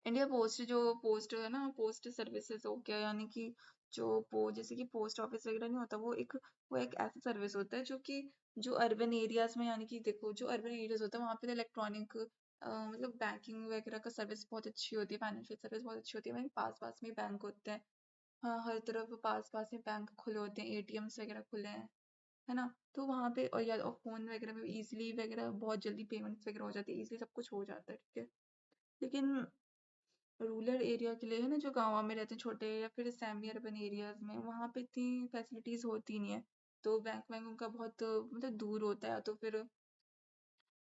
India post जो post है ना, post services हो गया, यानी कि जो जैसे कि पोस्ट ऑफिस वगैरह नहीं होता, वो एक ऐसा सर्विस होता है जो कि जो अर्बन एरियाज में, यानी कि देखो जो अर्बन एरियाज होता है वहाँ पे तो इलेक्ट्रॉनिक मतलब बैंकिंग वगैरह का सर्विस बहुत अच्छी होती है, फाइनेंशियल सर्विस बहुत अच्छी होती है, वहीं पास पास में बैंक होते हैं। हाँ, हर तरफ पास पास में बैंक खुले होते हैं, एटीएम्स वगैरह खुले हैं, है ना। तो वहाँ पे और फोन वगैरह में इजीली वगैरह बहुत जल्दी पेमेंट्स वगैरह हो जाती है, इजीली सब कुछ हो जाता है, ठीक है। लेकिन रूरल एरिया के लिए, है ना, जो गाँव में रहते हैं छोटे या फिर सेमी अर्बन एरियाज में, वहाँ पे इतनी फैसिलिटीज होती नहीं है, तो बैंक वैंक उनका बहुत मतलब दूर होता है, तो फिर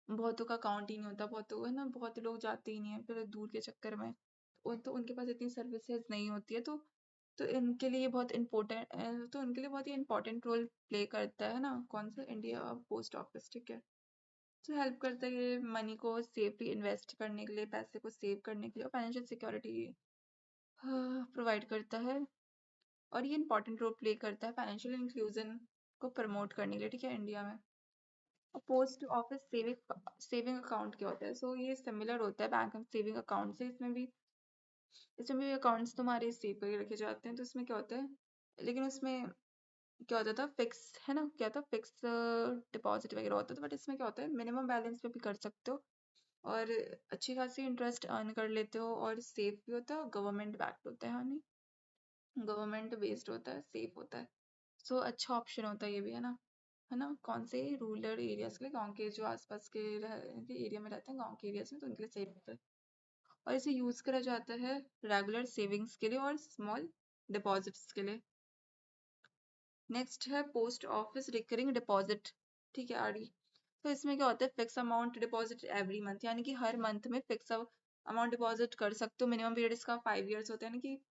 बहुतों का अकाउंट ही नहीं होता, बहुतों, है ना, बहुत लोग जाते ही नहीं है फिर दूर के चक्कर में, तो उनके पास इतनी सर्विसेज नहीं होती है, तो इनके लिए बहुत इम्पोर्टेंट, तो उनके लिए बहुत ही इम्पोर्टेंट रोल प्ले करता है ना, कौन सा? इंडिया पोस्ट ऑफिस, ठीक है। तो हेल्प करता है ये मनी को सेफली इन्वेस्ट करने के लिए, पैसे को सेव करने के लिए, और फाइनेंशियल सिक्योरिटी प्रोवाइड करता है, और ये इंपॉर्टेंट रोल प्ले करता है फाइनेंशियल इंक्लूजन को प्रमोट करने के लिए, ठीक है, इंडिया में। Post office saving saving account क्या होता है? सो ये सिमिलर होता है बैंक सेविंग अकाउंट से, इसमें भी अकाउंट्स तुम्हारे सेव करके रखे जाते हैं, तो इसमें क्या होता है, लेकिन उसमें क्या होता था, फिक्स, है ना, क्या था, फिक्स डिपॉजिट वगैरह होता था, बट इसमें क्या होता है, मिनिमम बैलेंस पे भी कर सकते हो, और अच्छी खासी इंटरेस्ट अर्न कर लेते हो, और सेफ भी होता है, और गवर्नमेंट बैक्ड होता है, हाँ नहीं, गवर्नमेंट बेस्ड होता है, सेफ होता है। सो अच्छा ऑप्शन होता है ये भी, है ना, कौन से? रूरल एरियाज के लिए, गांव के जो आसपास के एरिया में रहते हैं, गांव के एरियाज में, तो उनके लिए सेफ होता है, और इसे यूज करा जाता है रेगुलर सेविंग्स के लिए और स्मॉल डिपॉजिट्स के लिए। नेक्स्ट है पोस्ट ऑफिस रिकरिंग डिपॉजिट, ठीक है, आरडी। तो इसमें क्या होता है, fix amount deposit every month, यानी कि हर मंथ में फिक्स अमाउंट डिपॉजिट कर सकते हो, मिनिमम पीरियड इसका 5 years होता है, यानी कि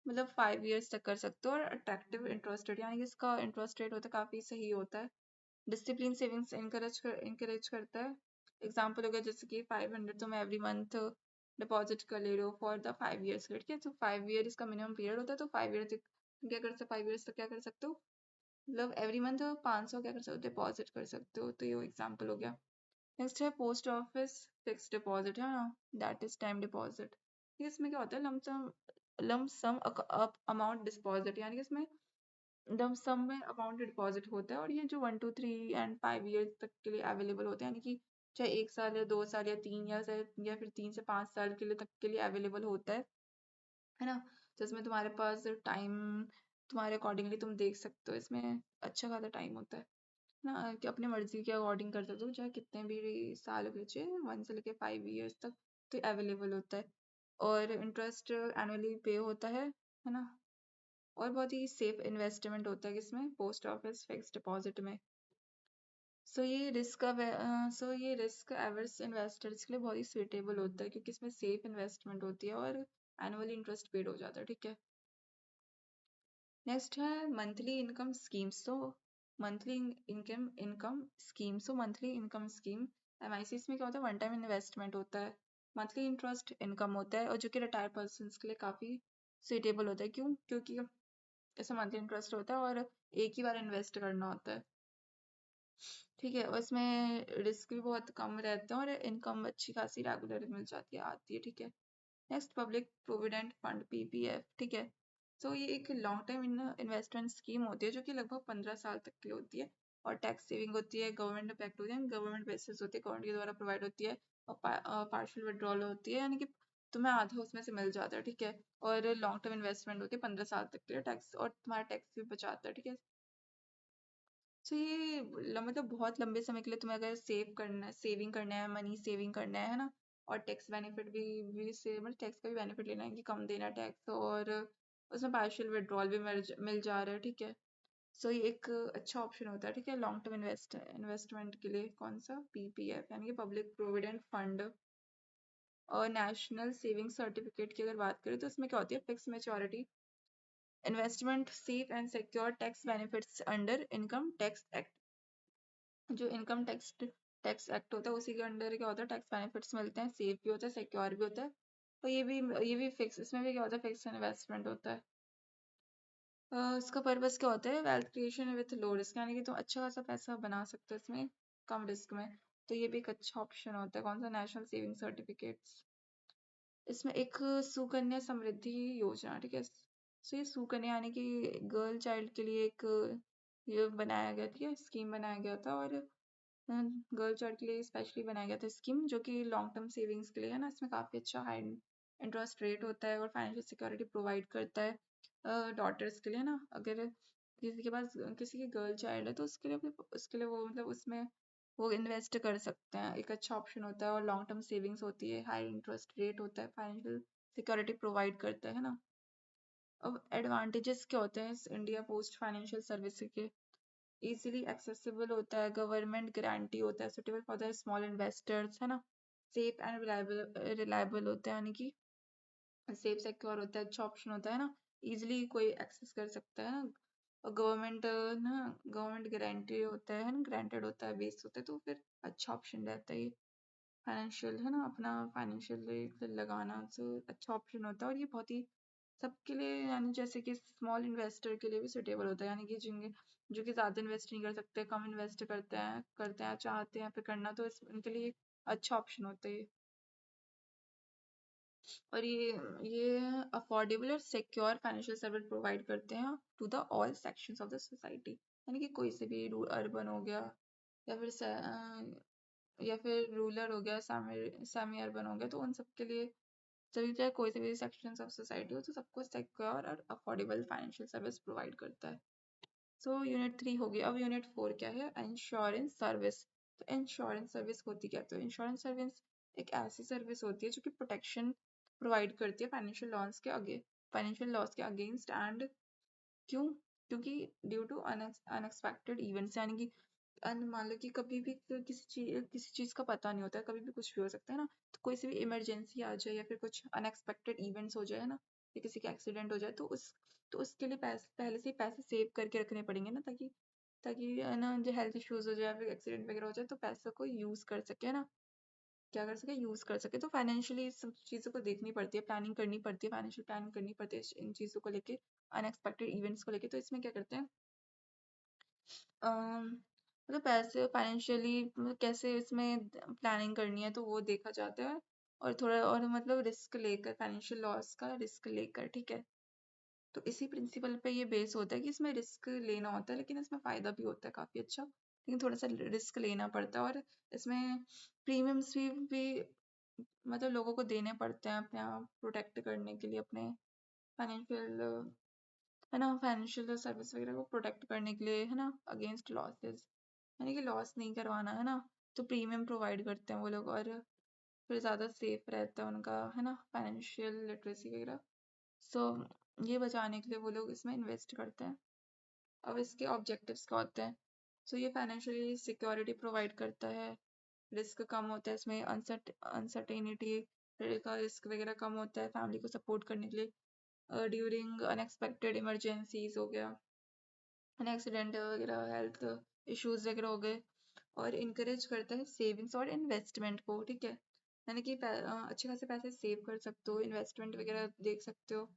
मतलब 5 years तक कर सकते हो, और अट्रैक्टिव इंटरेस्ट रेट, यानी कि इसका इंटरेस्ट रेट होता है काफी सही होता है, डिसिप्लिन सेविंग्स इनकरेज करता है। एग्जाम्पल हो गया जैसे कि 500 तुम एवरी मंथ डिपॉजिट कर ले रहे हो फॉर द 5 years, ठीक है, तो 5 year इसका मिनिमम पीरियड होता है, तो 5 year तक क्या कर सकते, 5 years तक क्या कर सकते हो, मतलब एवरी मंथ 500 क्या कर सकते हो, डिपॉजिट कर सकते हो, तो ये एग्जाम्पल हो गया। नेक्स्ट है पोस्ट ऑफिस फिक्स डिपॉजिट, है ना, दैट इज टाइम डिपॉजिट। इसमें क्या होता है, lump sum lump sum amount deposit, यानी कि इसमें लम सम में अमाउंट डिपॉजिट होता है और ये जो 1 2 3 एंड 5 ईयर्स तक के लिए अवेलेबल होते हैं, यानी कि चाहे 1 साल या 2 साल या 3 या या फिर 3 से 5 साल के लिए तक के लिए अवेलेबल होता है ना। तो इसमें तुम्हारे पास टाइम तुम्हारे अकॉर्डिंगली तुम देख सकते हो, इसमें अच्छा खासा टाइम होता है ना, कि अपनी मर्जी के अकॉर्डिंग कर सकते हो, चाहे कितने भी साल बचे 1 से लेके 5 ईयर्स तक तो अवेलेबल होता है। और इंटरेस्ट एनुअली पे होता है ना। और बहुत ही सेफ इन्वेस्टमेंट होता है इसमें पोस्ट ऑफिस फिक्स डिपॉजिट में। सो ये रिस्क एवर्स इन्वेस्टर्स के लिए बहुत ही सुइटेबल होता है, क्योंकि इसमें सेफ इन्वेस्टमेंट होती है और एनुअली इंटरेस्ट पेड हो जाता है, ठीक है। नेक्स्ट है मंथली इनकम स्कीम्स। तो monthly monthly income scheme MIC, इसमें क्या होता है, वन टाइम इन्वेस्टमेंट होता है, मंथली इंटरेस्ट इनकम होता है, और जो कि रिटायर्ड पर्सन के लिए काफ़ी सुइटेबल होता है। क्यों? क्योंकि इसमें मंथली इंटरेस्ट होता है और एक ही बार इन्वेस्ट करना होता है, ठीक है। और इसमें रिस्क भी बहुत कम रहता है और इनकम अच्छी खासी रेगुलर मिल जाती है, आती है, ठीक है। Next public provident fund PPF, ठीक है। सो ये एक लॉन्ग टर्म इन्वेस्टमेंट स्कीम होती है जो कि लगभग 15 साल तक की होती है, और टैक्स सेविंग होती है, गवर्नमेंट इम्पैक्ट होती है, गवर्नमेंट बेसिस होती है, गवर्नमेंट के द्वारा प्रोवाइड होती है, और पार्शियल विड्रॉल होती है, यानी कि तुम्हें आधा उसमें से मिल जाता है, ठीक है। और लॉन्ग टर्म इन्वेस्टमेंट होती है 15 साल तक के लिए, टैक्स और तुम्हारा टैक्स भी बचाता है, ठीक है। सो ये मतलब बहुत लंबे समय के लिए तुम्हें अगर सेविंग करना है, मनी सेविंग करना है ना, और टैक्स बेनिफिट भी से मतलब टैक्स का भी बेनिफिट लेना है कि कम देना टैक्स, और उसमें पार्शियल विड्रॉल भी मिल जा रहा है, ठीक है। सो ये एक अच्छा ऑप्शन होता है, ठीक है, लॉन्ग टर्म इन्वेस्टमेंट के लिए। कौन सा? PPF, यानी कि पब्लिक प्रोविडेंट फंड। और नेशनल सेविंग सर्टिफिकेट की अगर बात करें तो इसमें क्या होती है, fix maturity investment, safe and secure tax benefits under income tax act. जो इनकम टैक्स एक्ट होता है उसी के अंडर क्या होता है, टैक्स बेनिफिट्स मिलते हैं, सेफ भी होता है, सिक्योर भी होता है। तो ये भी फिक्स, इसमें भी क्या होता है, फिक्स इन्वेस्टमेंट होता है। इसका पर्पस क्या होता है, wealth creation with low risk, यानी कि तुम अच्छा खासा पैसा बना सकते हो इसमें कम रिस्क में। तो ये भी एक अच्छा ऑप्शन होता है। कौन सा? National saving certificates. इसमें एक सुकन्या समृद्धि योजना, ठीक है। सो ये सुकन्या यानी कि गर्ल चाइल्ड के लिए एक ये बनाया गया, ठीक है, स्कीम बनाया गया था, और गर्ल चाइल्ड के लिए स्पेशली बनाया गया था स्कीम, जो कि लॉन्ग टर्म सेविंग्स के लिए है ना। इसमें काफ़ी अच्छा हाई इंटरेस्ट रेट होता है और फाइनेंशियल सिक्योरिटी प्रोवाइड करता है डॉटर्स के लिए ना। अगर किसी के पास किसी की गर्ल चाइल्ड है तो उसके लिए वो मतलब उसमें वो इन्वेस्ट कर सकते हैं, एक अच्छा ऑप्शन होता है, और लॉन्ग टर्म सेविंग्स होती है, हाई इंटरेस्ट रेट होता है, फाइनेंशियल सिक्योरिटी प्रोवाइड करता है ना। अब एडवांटेजेस क्या होते हैं इस इंडिया पोस्ट फाइनेंशियल सर्विस के? इजीली एक्सेसिबल होता है, गवर्नमेंट गारंटी होता है, suitable for the small investors, है ना। सेफ एंड रिलायबल होता है, यानी कि सेफ सिक्योर होता है, अच्छा ऑप्शन होता है ना, इजीली कोई एक्सेस कर सकता है ना। और गवर्नमेंट गारंटी होता है ना, ग्रांटेड होता है, बेस्ड होता है, तो फिर अच्छा ऑप्शन रहता है ये फाइनेंशियल, है ना, अपना फाइनेंशियल लगाना। तो अच्छा ऑप्शन होता है, और ये बहुत ही सबके लिए, यानी जैसे कि स्मॉल इन्वेस्टर के लिए भी सुटेबल होता है, यानी कि जिनके जो कि ज़्यादा इन्वेस्ट नहीं कर सकते, कम इन्वेस्ट करते हैं चाहते हैं फिर करना, तो उनके लिए अच्छा ऑप्शन होता है ये। और ये अफोर्डेबल और सिक्योर फाइनेंशियल सर्विस प्रोवाइड करते हैं to the all sections of the society, यानी कि कोई से भी अर्बन हो गया, या फिर या फिर रूरल हो गया, सेमी अर्बन हो गया, तो उन सब के लिए, सभी चाहे कोई से भी सेक्शंस ऑफ सोसाइटी हो, तो सबको सिक्योर और अफोर्डेबल फाइनेंशियल सर्विस प्रोवाइड करता है। सो यूनिट 3 हो गया। अब यूनिट 4 क्या है? Insurance service. तो इंश्योरेंस सर्विस होती क्या है? तो इंश्योरेंस सर्विस एक ऐसी सर्विस होती है जो कि प्रोटेक्शन प्रोवाइड करती है फाइनेंशियल लॉस के अगेंस्ट, एंड क्यों? क्योंकि ड्यू टू अनएक्सपेक्टेड इवेंट्स, यानी कि मान लो कि कभी भी किसी चीज़ का पता नहीं होता है, कभी भी कुछ भी हो सकता है ना। तो कोई सी भी इमरजेंसी आ जाए या फिर कुछ अनएक्सपेक्टेड इवेंट्स हो जाए ना, या किसी का एक्सीडेंट हो जाए, तो उसके लिए पहले से ही पैसे सेव करके रखने पड़ेंगे ना, ताकि ताकि है ना, जो हेल्थ इश्यूज हो जाए या फिर एक्सीडेंट वगैरह हो जाए, तो पैसों को यूज़ कर सके, है ना, क्या कर सके, यूज़ कर सके। तो फाइनेंशियली सब चीज़ों को देखनी पड़ती है, प्लानिंग करनी पड़ती है, फाइनेंशियल प्लानिंग करनी पड़ती है इन चीज़ों को लेके, अनएक्सपेक्टेड इवेंट्स को लेके। तो इसमें क्या करते हैं, मतलब पैसे फाइनेंशियली कैसे इसमें प्लानिंग करनी है, तो वो देखा जाता है। और थोड़ा और मतलब रिस्क लेकर, फाइनेंशियल लॉस का रिस्क लेकर, ठीक है। तो इसी प्रिंसिपल पे ये बेस होता है कि इसमें रिस्क लेना होता है, लेकिन इसमें फ़ायदा भी होता है काफ़ी अच्छा, लेकिन थोड़ा सा रिस्क लेना पड़ता है। और इसमें प्रीमियम्स भी मतलब लोगों को देने पड़ते हैं अपने आप प्रोटेक्ट करने के लिए, अपने फाइनेंशियल है ना, फाइनेंशियल सर्विस वगैरह को प्रोटेक्ट करने के लिए, है ना, अगेंस्ट लॉसेस, यानी कि लॉस नहीं करवाना, है ना। तो प्रीमियम प्रोवाइड करते हैं वो लोग, और फिर ज़्यादा सेफ रहता है उनका, है ना, फाइनेंशियल लिटरेसी वगैरह। सो ये बचाने के लिए वो लोग इसमें इन्वेस्ट करते हैं। अब इसके ऑब्जेक्टिव्स क्या होते हैं? सो ये फाइनेंशियली सिक्योरिटी प्रोवाइड करता है, रिस्क कम होता है इसमें, अनसर्टेनिटी का रिस्क वगैरह कम होता है फैमिली को सपोर्ट करने के लिए ड्यूरिंग अनएक्सपेक्टेड इमरजेंसीज हो गया, एक्सीडेंट वगैरह, हेल्थ इश्यूज वगैरह हो गए। और इनकरेज करता है सेविंग्स और इन्वेस्टमेंट को, ठीक है, यानी कि अच्छे खासे पैसे सेव कर सकते हो, इन्वेस्टमेंट वगैरह देख सकते हो।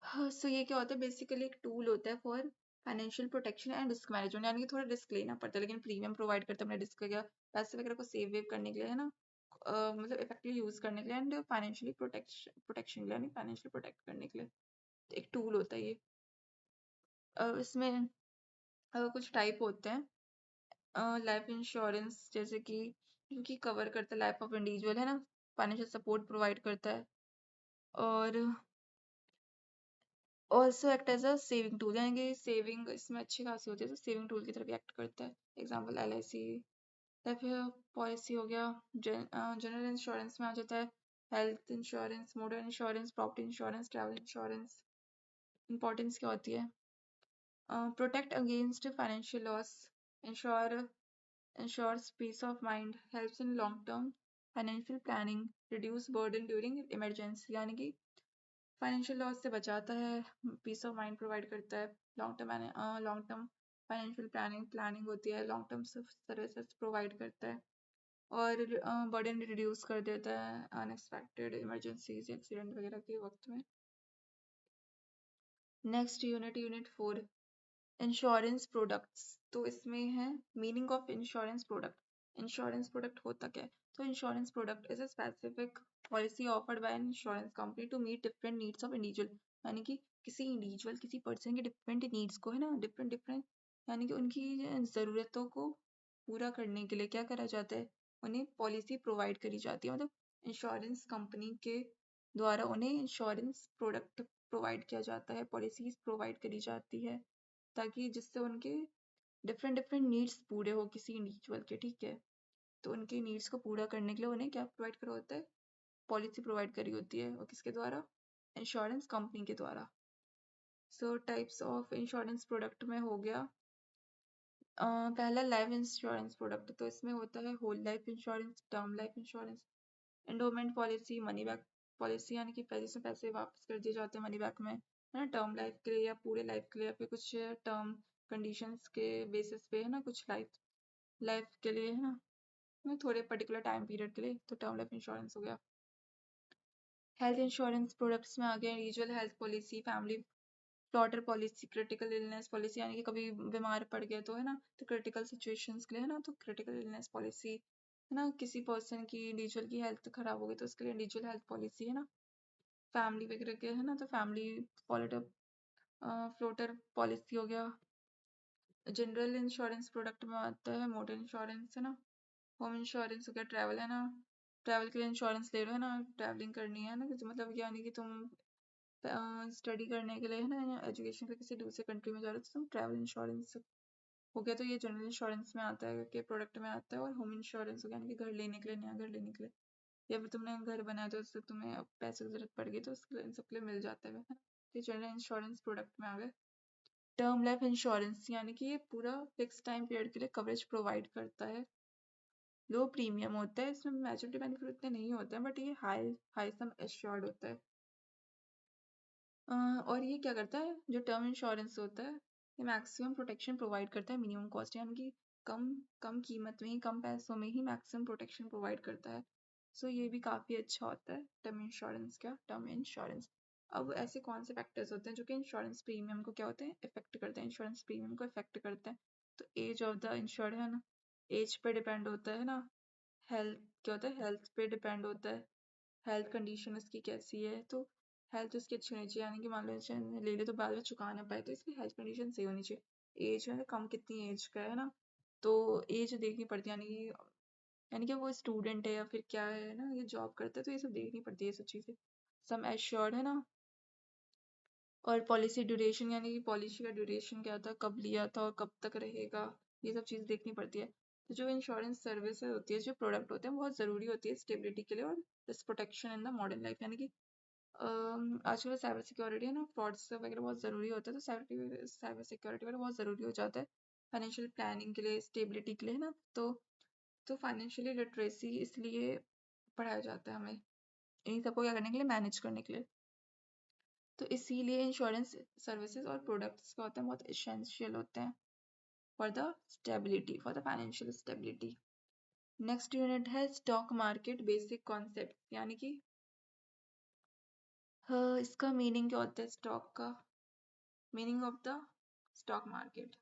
हाँ, सो ये क्या होता है, बेसिकली एक टूल होता है for financial protection and risk management, यानी कि थोड़ा रिस्क लेना पड़ता है, लेकिन प्रीमियम प्रोवाइड करता है अपने रिस्क वगैरह, पैसे वगैरह को सेव वेव करने के लिए, है ना, मतलब इफेक्टिवली यूज करने के लिए, एंड फाइनेंशियली प्रोटेक्शन के लिए, यानी फाइनेंशियली प्रोटेक्ट करने के लिए। तो एक टूल होता है ये। इसमें कुछ टाइप होते हैं लाइफ इंश्योरेंस, जैसे कि इनकी कवर करता है लाइफ ऑफ इंडिविजुअल, है ना, फाइनेंशियल सपोर्ट प्रोवाइड करता है, और also act as a saving tool, यानी कि सेविंग इसमें अच्छी खासी होती है, तो सेविंग टूल की तरफ एक्ट करता है। एग्जाम्पल LIC लाइफ पॉलिसी हो गया। जनरल इंश्योरेंस में आ जाता है health insurance, motor insurance, property insurance, travel insurance. Importance क्या होती है? Protect against financial loss, ensure ensures peace of mind, helps in long term financial planning, reduce burden during emergency, यानी कि फाइनेंशियल लॉस से बचाता है, पीस ऑफ माइंड प्रोवाइड करता है, लॉन्ग टर्म फाइनेंशियल प्लानिंग होती है, लॉन्ग टर्म सर्विसेज प्रोवाइड करता है, और बर्डन रिड्यूस कर देता है अनएक्सपेक्टेड इमरजेंसीज, एक्सीडेंट वगैरह के वक्त में। Next unit 4, insurance products. तो इसमें है meaning of insurance product. Insurance product होता क्या है? तो insurance product is a specific policy offered by an insurance company to meet different needs of individual, यानी कि किसी इंडिविजुअल, किसी पर्सन के डिफरेंट नीड्स को, है ना, डिफरेंट डिफरेंट, यानी कि उनकी ज़रूरतों को पूरा करने के लिए क्या करा जाता है, उन्हें पॉलिसी प्रोवाइड करी जाती है, मतलब इंश्योरेंस कंपनी के द्वारा उन्हें इंश्योरेंस प्रोडक्ट प्रोवाइड किया जाता है, पॉलिसीज प्रोवाइड करी जाती है, ताकि जिससे उनके डिफरेंट डिफरेंट नीड्स पूरे हो किसी इंडिविजुअल के, ठीक है। तो उनके नीड्स को पूरा करने के लिए उन्हें क्या प्रोवाइड करा होता है? पॉलिसी प्रोवाइड करी होती है, और किसके द्वारा? इंश्योरेंस कंपनी के द्वारा। सो टाइप्स ऑफ इंश्योरेंस प्रोडक्ट में हो गया पहला लाइफ इंश्योरेंस प्रोडक्ट, तो इसमें होता है whole life insurance, term life insurance, endowment policy, money back policy, यानी कि पैसे से पैसे वापस कर दिए जाते हैं मनी बैक में, है ना, टर्म लाइफ के लिए या पूरे लाइफ के लिए, या फिर कुछ टर्म कंडीशंस के बेसिस पे, है ना, कुछ लाइफ लाइफ के लिए, है ना, थोड़े पर्टिकुलर टाइम पीरियड के लिए, तो टर्म लाइफ इंश्योरेंस हो गया। हेल्थ इंश्योरेंस प्रोडक्ट्स में आ गया individual health policy, family plotter policy, critical illness policy, यानी कि कभी बीमार पड़ गए तो, है ना, तो क्रिटिकल सिचुएशंस के लिए, है ना, तो क्रिटिकल इलनेस पॉलिसी, है ना, किसी पर्सन की इंडिविजुअल की हेल्थ खराब हो गई तो उसके लिए इंडिविजुअल हेल्थ पॉलिसी, है ना, फैमिली वगैरह के, है ना, तो फैमिली फ्लोटर फ्लोटर पॉलिसी हो गया। जनरल इंश्योरेंस प्रोडक्ट में आता है मोटर इंश्योरेंस, है ना, होम इंश्योरेंस हो गया, ट्रैवल, है ना, ट्रैवल के लिए इंश्योरेंस ले रहे हो, है ना, ट्रैवलिंग करनी है ना, मतलब यानी कि तुम स्टडी करने के लिए, है ना, एजुकेशन के किसी दूसरे कंट्री में जा रहे हो, तो तुम ट्रैवल इंश्योरेंस हो गया, तो ये जनरल इंश्योरेंस में आता है, के प्रोडक्ट में आता है। और होम इंश्योरेंस हो गया, यानी कि घर लेने के लिए, नया घर लेने के लिए, या फिर तुमने घर बनाया तो उससे तुम्हें अब पैसे की जरूरत पड़ गई तो उसके लिए, इन सब के लिए मिल जाता है ना। ये जनरल इंश्योरेंस प्रोडक्ट में आ गए। टर्म लाइफ इंश्योरेंस, यानी कि ये पूरा फिक्स टाइम पीरियड के लिए कवरेज प्रोवाइड करता है, लो प्रीमियम होता है, इसमें मैच्योरिटी बेनिफिट उतने नहीं होते हैं, बट ये हाई हाई सम एश्योर्ड होता है। और ये क्या करता है, जो टर्म इंश्योरेंस होता है, ये मैक्सिमम प्रोटेक्शन प्रोवाइड करता है मिनिमम कॉस्ट, यानी कि कम कम कीमत में ही, कम पैसों में ही मैक्सिमम प्रोटेक्शन प्रोवाइड करता है। सो ये भी काफ़ी अच्छा होता है टर्म इंश्योरेंस का, टर्म इंश्योरेंस। अब ऐसे कौन से फैक्टर्स होते हैं जो कि इंश्योरेंस प्रीमियम को क्या होते हैं, इफेक्ट करते हैं, इंश्योरेंस प्रीमियम को इफेक्ट करते हैं? तो एज ऑफ द इंश्योर्ड, है ना, एज पे डिपेंड होता है ना, हेल्थ क्या होता है, हेल्थ पे डिपेंड होता है, हेल्थ कंडीशन उसकी कैसी है। तो हेल्थ उसकी अच्छी होनी चाहिए, यानी कि मान लो उसने ले ले तो बाद में चुका ना पाए, तो इसकी हेल्थ कंडीशन सही होनी चाहिए। एज है कम, कितनी एज का है ना, तो एज देखनी पड़ती है, यानी कि वो स्टूडेंट है या फिर क्या है ना, ये जॉब करता है, तो ये सब देखनी पड़ती है, ये सब चीज़ें। सम एश्योर्ड है ना। और पॉलिसी ड्यूरेशन, यानी कि पॉलिसी का ड्यूरेशन क्या था, कब लिया था और कब तक रहेगा, ये सब चीज़ देखनी पड़ती है। तो जो इंश्योरेंस सर्विसेज होती है, जो प्रोडक्ट होते हैं, बहुत ज़रूरी होती है स्टेबिलिटी के लिए और this protection in the modern life. यानी कि आजकल साइबर सिक्योरिटी है ना, फ्रॉड्स वगैरह बहुत ज़रूरी होता है, तो साइबर सिक्योरिटी वगैरह बहुत ज़रूरी हो जाता है फाइनेंशियल प्लानिंग के लिए, स्टेबिलिटी के लिए, है ना। तो फाइनेंशियली लिटरेसी इसलिए पढ़ाया जाता है हमें, इन्हीं सबको क्या करने के लिए, मैनेज करने के लिए। तो इसीलिए इंश्योरेंस सर्विसेज और प्रोडक्ट्स क्या होते हैं, बहुत एसेंशियल होते हैं for the stability, for the financial stability. Next unit है स्टॉक मार्केट बेसिक कॉन्सेप्ट, यानी कि इसका मीनिंग क्या होता है, स्टॉक का meaning of the stock market.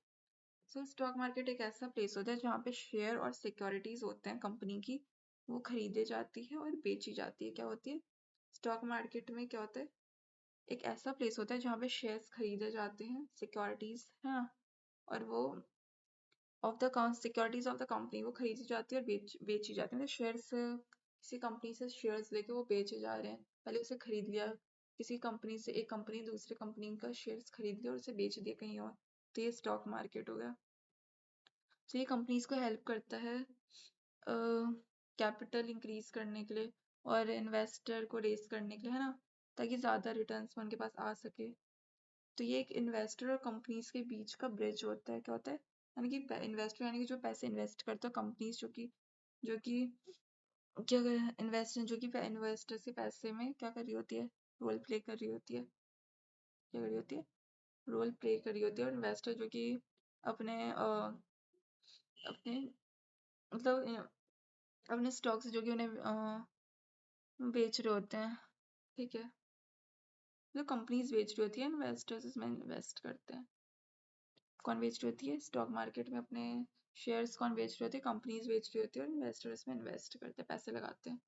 So stock market एक ऐसा प्लेस होता है जहाँ पे शेयर और सिक्योरिटीज होते हैं कंपनी की, वो खरीदे जाती है और बेची जाती है। क्या होती है स्टॉक मार्केट में, क्या होता है, एक ऐसा प्लेस होता है जहाँ पे शेयर्स खरीदे जाते हैं, सिक्योरिटीज है, और वो of the securities of the company वो खरीदी जाती है और बेची जाती है। मतलब शेयर्स, किसी कंपनी से शेयर्स लेके वो बेचे जा रहे हैं, पहले उसे खरीद लिया किसी कंपनी से, एक कंपनी दूसरे कंपनी का शेयर्स खरीद लिया और उसे बेच दिया कहीं और, तो ये स्टॉक मार्केट हो गया। तो ये कंपनीज को हेल्प करता है कैपिटल इंक्रीज करने के लिए और इन्वेस्टर को रेस करने के लिए, है ना, ताकि ज़्यादा रिटर्न्स उनके पास आ सके। तो ये एक इन्वेस्टर और कंपनीज के बीच का ब्रिज होता है। क्या होता है, यानी कि इन्वेस्टर, यानी कि जो पैसे इन्वेस्ट करता है, कंपनीज जो कि क्या इन्वेस्ट जो कि इन्वेस्टर्स के पैसे में क्या कर रही होती है, रोल प्ले कर रही होती है, क्या कर रही होती है, रोल प्ले कर रही होती है। और इन्वेस्टर जो कि अपने अपने मतलब अपने स्टॉक्स जो कि उन्हें बेच रहे होते हैं, ठीक है, जो कंपनीज बेच रही होती है, इन्वेस्टर्स इसमें इन्वेस्ट करते हैं। कौन बेच रही होती है स्टॉक मार्केट में अपने शेयर्स, कौन बेच रही होती है, कंपनीज बेच रही होती है, और इन्वेस्टर्स में इन्वेस्ट करते हैं, पैसे लगाते हैं।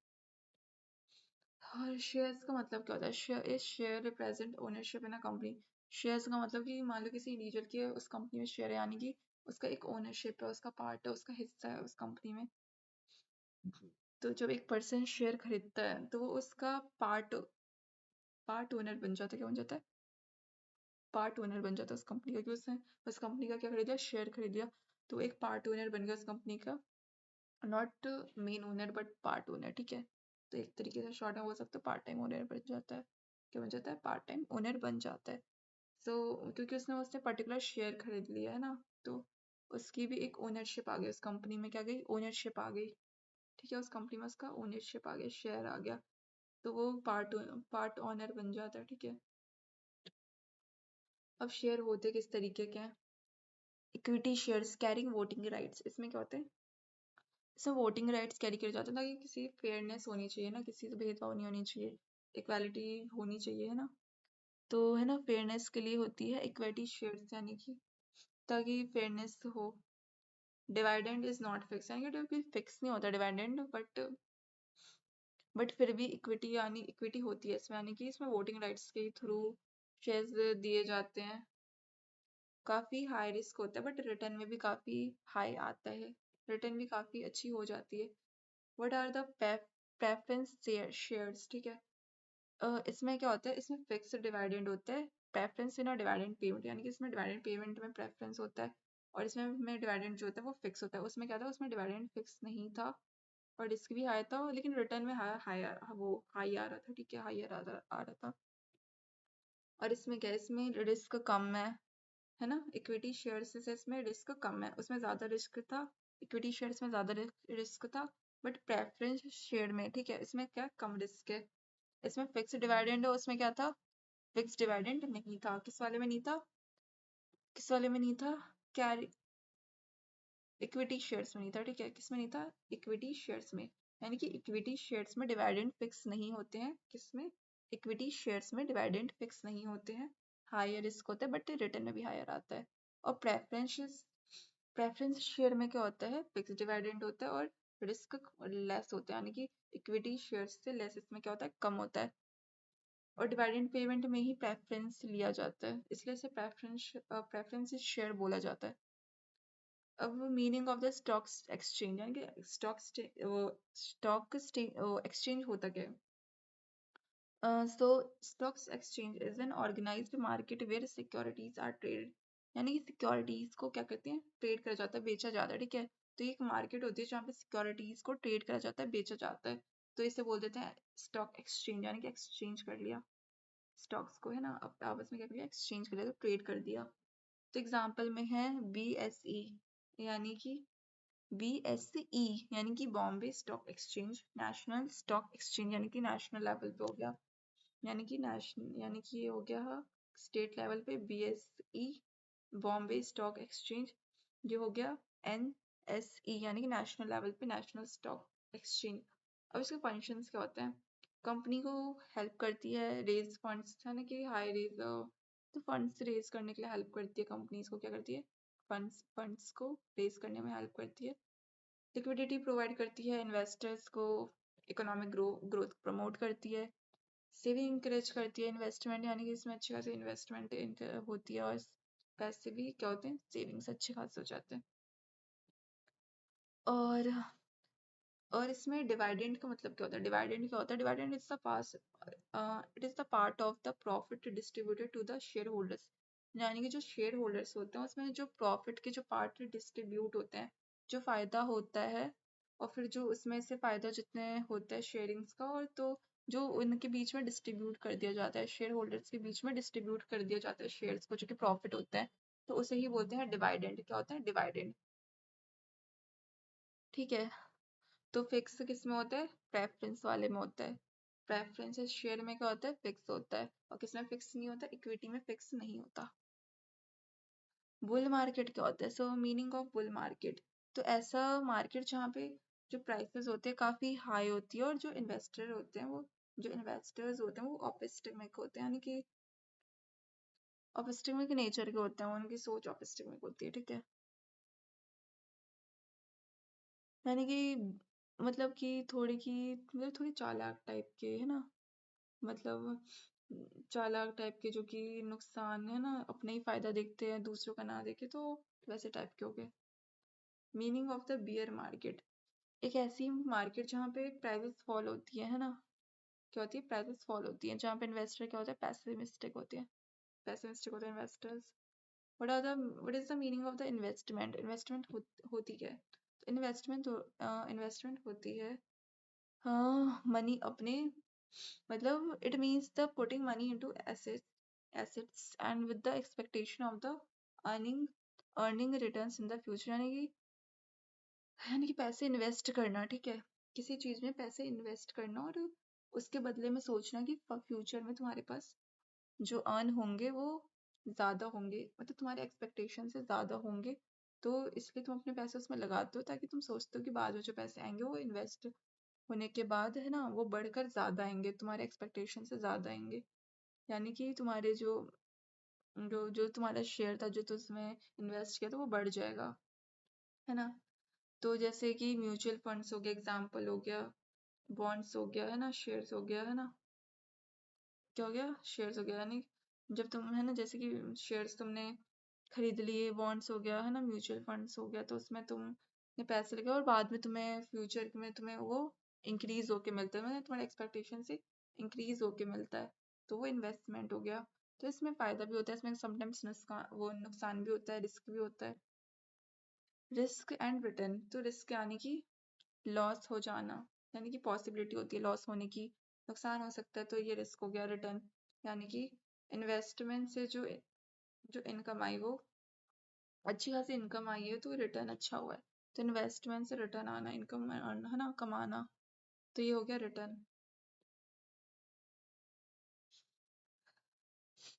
और शेयर्स का मतलब क्या होता है, share represent ownership in a company. Shares का मतलब कि मान लो किसी इंडिविजुअल के उस कंपनी में शेयर है, यानी कि उसका एक ओनरशिप है, उसका पार्ट है, उसका हिस्सा है उस कंपनी में। तो जब एक पर्सन शेयर खरीदता है तो वो उसका पार्ट ओनर बन जाता है। क्या बन जाता है, पार्ट ओनर बन जाता है उस कंपनी का, कि उसने उस कंपनी का क्या खरीद लिया, शेयर खरीद लिया, तो एक पार्ट ओनर बन गया उस कंपनी का, not main owner but part owner, ठीक है। तो एक तरीके से शॉर्ट में बोल सकते हो पार्ट टाइम ओनर बन जाता है। क्या बन जाता है, पार्ट टाइम ओनर बन जाता है। सो क्योंकि उसने पर्टिकुलर शेयर खरीद लिया है ना, तो उसकी भी एक ओनरशिप आ गई उस कंपनी में, क्या गई, ओनरशिप आ गई, ठीक है, उस कंपनी में उसका ओनरशिप आ गया, शेयर आ गया, तो वो पार्ट ओनर बन जाता है, ठीक है। अब शेयर होते किस तरीके के हैं, equity shares carrying voting rights, इसमें क्या होते हैं, इसमें वोटिंग राइट्स कैरी किए जाते हैं, ताकि किसी फेयरनेस होनी चाहिए ना, किसी से भेदभाव नहीं होनी चाहिए, इक्वालिटी होनी चाहिए, है ना। तो है ना, फेयरनेस के लिए होती है इक्विटी शेयर्स, यानी कि ताकि फेयरनेस हो। डिविडेंड इज नॉट फिक्स, यानी कि फिक्स नहीं होता डिविडेंड, बट फिर भी इक्विटी, यानी इक्विटी होती है इसमें, यानी कि इसमें वोटिंग राइट्स के थ्रू शेयर्स दिए जाते हैं। काफ़ी हाई रिस्क होता है बट रिटर्न में भी काफ़ी हाई आता है, रिटर्न भी काफ़ी अच्छी हो जाती है। What are the preference shares, ठीक है। इसमें क्या होता है, इसमें फिक्स डिविडेंड होता है, प्रेफरेंस इन डिविडेंड पेमेंट, यानी कि इसमें डिविडेंड पेमेंट में प्रेफरेंस होता है, और इसमें डिविडेंड जो होता है वो फिक्स होता है। उसमें क्या था, उसमें डिविडेंड फिक्स नहीं था और रिस्क भी हाई था, लेकिन रिटर्न में हाई आ रहा था, ठीक है, हायर आ रहा था। और इसमें क्या है, इसमें रिस्क कम है ना, इक्विटी शेयर्स से इसमें रिस्क कम है, उसमें ज़्यादा रिस्क था, इक्विटी शेयर्स में ज़्यादा रिस्क था, बट प्रेफरेंस शेयर में, ठीक है, इसमें क्या कम रिस्क है। इसमें फिक्स डिविडेंड है, उसमें क्या था, फिक्स डिविडेंड नहीं था। किस वाले में नहीं था, किस वाले में नहीं था, कैरी इक्विटी शेयर्स में नहीं था, ठीक है, किस में नहीं था, इक्विटी शेयर्स में। यानी कि इक्विटी शेयर्स में डिविडेंड फिक्स नहीं होते हैं, किसमें, इक्विटी शेयर्स में डिविडेंड फिक्स नहीं होते हैं, हायर रिस्क होता है बट रिटर्न में भी हायर आता है। और प्रेफरेंस शेयर में क्या होता है, फिक्स डिविडेंड होता है और रिस्क लेस होता है, यानी कि इक्विटी शेयर से लेस इसमें क्या होता है, कम होता है। और डिविडेंड पेमेंट में ही प्रेफरेंस लिया जाता है, इसलिए इसे प्रेफरेंस शेयर बोला जाता है। अब meaning of the stock exchange, यानी कि स्टॉक एक्सचेंज होता क्या है? So stocks exchange is an organized market where securities are traded, यानी कि सिक्योरिटीज को क्या करते हैं, ट्रेड करा जाता है, बेचा जाता है, ठीक है। तो ये एक मार्केट होती है जहाँ पे सिक्योरिटीज को ट्रेड करा जाता है, बेचा जाता है, तो इसे बोल देते हैं स्टॉक एक्सचेंज, यानी कि एक्सचेंज कर लिया स्टॉक्स को, है ना, आपस में क्या कर लिया, एक्सचेंज कर लिया, तो ट्रेड कर दिया। तो एग्जाम्पल में है BSE, यानी कि BSE यानी कि Bombay stock exchange, national stock exchange यानी कि नेशनल लेवल पे हो गया, यानी कि नेशनल, यानी कि ये हो गया स्टेट लेवल पे BSE बॉम्बे स्टॉक एक्सचेंज, ये हो गया NSE यानी कि नेशनल लेवल पे नेशनल स्टॉक एक्सचेंज। अब इसके फंक्शंस क्या होते हैं, कंपनी को हेल्प करती है रेज फंड्स, यानी कि हाई रेज, तो फंड्स रेज करने के लिए हेल्प करती है, कंपनीज को क्या करती है, फंड्स को रेज करने में हेल्प करती है। लिक्विडिटी प्रोवाइड करती है इन्वेस्टर्स को, इकोनॉमिक ग्रोथ प्रमोट करती है, सेविंग इंकरेज करती है, इन्वेस्टमेंट यानी कि इसमें अच्छी खासी इन्वेस्टमेंट होती है, और पैसे भी क्या होते हैं, सेविंग्स अच्छे खासे हो जाते हैं। और इसमें डिविडेंड का मतलब क्या होता है, डिविडेंड क्या होता है, dividend is the pass it is the part of the profit distributed to the shareholders, यानी कि जो शेयर होल्डर्स होते हैं उसमें जो प्रॉफिट के जो पार्ट डिस्ट्रीब्यूट होते हैं, जो फायदा होता है, और फिर जो उसमें से फायदा जितने होता है शेयरिंग्स का, और तो जो उनके बीच में डिस्ट्रीब्यूट कर दिया जाता है, शेयर होल्डर्स के बीच में डिस्ट्रीब्यूट कर दिया जाता है शेयर्स को, जो कि प्रॉफिट होता है, तो उसे ही बोलते हैं डिविडेंड। क्या होता है, डिविडेंड, ठीक है। तो फिक्स किस में होता है, प्रेफरेंस वाले में होता है। प्रेफरेंस शेयर में क्या होता है, फिक्स होता है, और किसमें फिक्स नहीं होता, इक्विटी में फिक्स नहीं होता। बुल मार्केट क्या होता है, सो मीनिंग ऑफ बुल मार्केट, तो ऐसा मार्केट जहाँ पे जो प्राइसेस होते हैं काफी हाई होती है, और जो इन्वेस्टर होते हैं वो, जो इन्वेस्टर्स होते हैं वो ऑप्टिमिस्टिक होते हैं, यानी कि ऑप्टिमिस्टिक नेचर के होते हैं, उनकी सोच ऑप्टिमिस्टिक होती है, ठीक है। यानी कि मतलब कि थोड़ी चालाक टाइप के, है ना, मतलब चालाक टाइप के, जो कि नुकसान, है ना, अपना ही फायदा देखते हैं, दूसरों का ना देखे, तो वैसे टाइप के हो गए। Meaning of the beer market, एक ऐसी मार्केट जहाँ पे प्राइसेस फॉल होती है ना, क्या होती है, प्राइसेस फॉल होती है, जहाँ पे इन्वेस्टर क्या होता है, पैसिमिस्टिक होते हैं, पैसिमिस्टिक होते हैं investors. What is the meaning of the investment, investment होती क्या है, तो इन्वेस्टमेंट होती है, हाँ, मनी अपने, मतलब it means the putting money into assets and with the expectation of the earning earning returns in the future, यानी कि पैसे इन्वेस्ट करना, ठीक है, किसी चीज में पैसे इन्वेस्ट करना, और उसके बदले में सोचना कि फ्यूचर में तुम्हारे पास जो अर्न होंगे वो ज्यादा होंगे, मतलब तुम्हारे एक्सपेक्टेशन से ज्यादा होंगे, तो इसलिए तुम अपने पैसे उसमें लगाते हो, ताकि तुम सोचते हो कि बाद में जो पैसे आएंगे वो इन्वेस्ट होने के बाद, है ना, वो बढ़कर ज्यादा आएंगे, तुम्हारे एक्सपेक्टेशन से ज्यादा आएंगे, यानी कि तुम्हारे जो जो जो तुम्हारा शेयर था, जो तुमने इन्वेस्ट किया था, वो बढ़ जाएगा, है ना। तो जैसे कि म्यूचुअल फंड्स हो गया, एग्जाम्पल हो गया, बॉन्ड्स हो गया, है ना, शेयर्स हो गया, है ना, क्या हो गया, शेयर्स हो गया, यानी जब तुम, है ना, जैसे कि शेयर्स तुमने खरीद लिए, बॉन्ड्स हो गया, है ना, म्यूचुअल फंड्स हो गया, तो उसमें तुमने पैसे लगे, और बाद में तुम्हें फ्यूचर में तुम्हें वो इंक्रीज होके मिलता है, मतलब तुम्हारे एक्सपेक्टेशन से इंक्रीज होके मिलता है, तो वो इन्वेस्टमेंट हो गया। तो इसमें फायदा भी होता है, इसमें समटाइम्स नुकसान भी होता है, रिस्क भी होता है। रिस्क एंड रिटर्न, तो रिस्क यानी कि लॉस हो जाना, यानी कि पॉसिबिलिटी होती है लॉस होने की, नुकसान हो सकता है, तो ये रिस्क हो गया। रिटर्न यानी कि इन्वेस्टमेंट से जो इनकम आई, वो अच्छी खासी इनकम आई है, तो रिटर्न अच्छा हुआ है, तो इन्वेस्टमेंट से रिटर्न आना, इनकम है ना, कमाना, तो ये हो गया रिटर्न।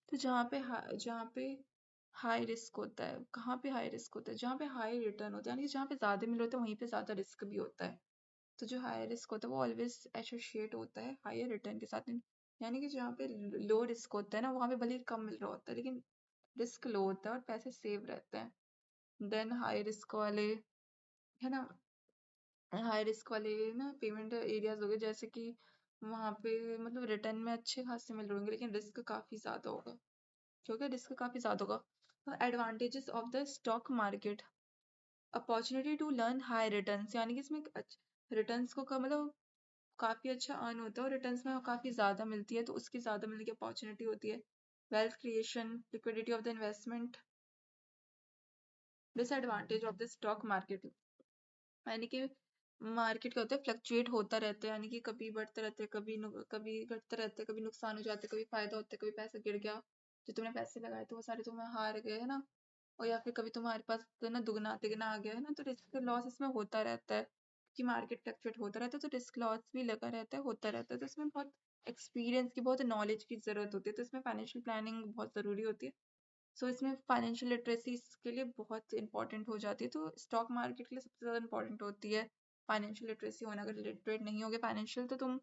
तो जहाँ पे हाई रिस्क होता है, कहाँ पे हाई रिस्क होता है, जहाँ पे हाई रिटर्न होता है, यानी कि जहाँ पे ज्यादा मिल होता है वहीं पे ज्यादा रिस्क भी होता है, तो जो हाई रिस्क होता है वो ऑलवेज एसोसिएट होता है हायर रिटर्न के साथ, यानी कि जहाँ पे लो रिस्क होता है ना, वहाँ पे भले ही कम मिल रहा होता है, लेकिन रिस्क लो होता है और पैसे सेव रहते हैं, देन हाई रिस्क वाले, है ना, हाई रिस्क वाले ना पेमेंट एरियाज हो गए, जैसे कि वहाँ पे मतलब रिटर्न में अच्छे खासे मिल रहे होंगे लेकिन रिस्क काफ़ी ज़्यादा होगा, क्योंकि रिस्क काफ़ी ज़्यादा होगा। Advantages of the stock market, opportunity to learn high returns, यानी कि इसमें रिटर्न्स को का मतलब काफ़ी अच्छा अर्न होता है और रिटर्न्स में काफ़ी ज़्यादा मिलती है, तो उसकी ज़्यादा मिलने की अपॉर्चुनिटी होती है। Wealth creation, liquidity of the investment. Disadvantage of the stock market, यानी कि मार्केट क्या होता है, फ्लक्चुएट होता रहता है, यानी कि कभी बढ़ते रहते हैं, कभी घटते रहते हैं, कभी नुकसान हो जाते हैं, कभी फायदा होता है, कभी पैसा गिर गया, जो तुमने पैसे लगाए थे वो सारे तुम्हें हार गए है ना, और या फिर कभी तुम्हारे पास तो ना दुगना तिगना आ गया है ना, तो रिस्क लॉस इसमें होता रहता है कि मार्केट फ्लक्चुएट होता रहता है, तो रिस्क लॉस भी लगा रहता है, होता रहता है, तो इसमें बहुत एक्सपीरियंस की, बहुत नॉलेज की जरूरत होती है, तो इसमें फाइनेंशियल प्लानिंग बहुत जरूरी होती है। सो इसमें फाइनेंशियल लिटरेसी इसके लिए बहुत इंपॉर्टेंट हो जाती है, तो स्टॉक मार्केट के लिए सबसे ज़्यादा इंपॉर्टेंट होती है फाइनेंशियल लिटरेसी होना। अगर लिटरेट नहीं होगे फाइनेंशियल, तो तुम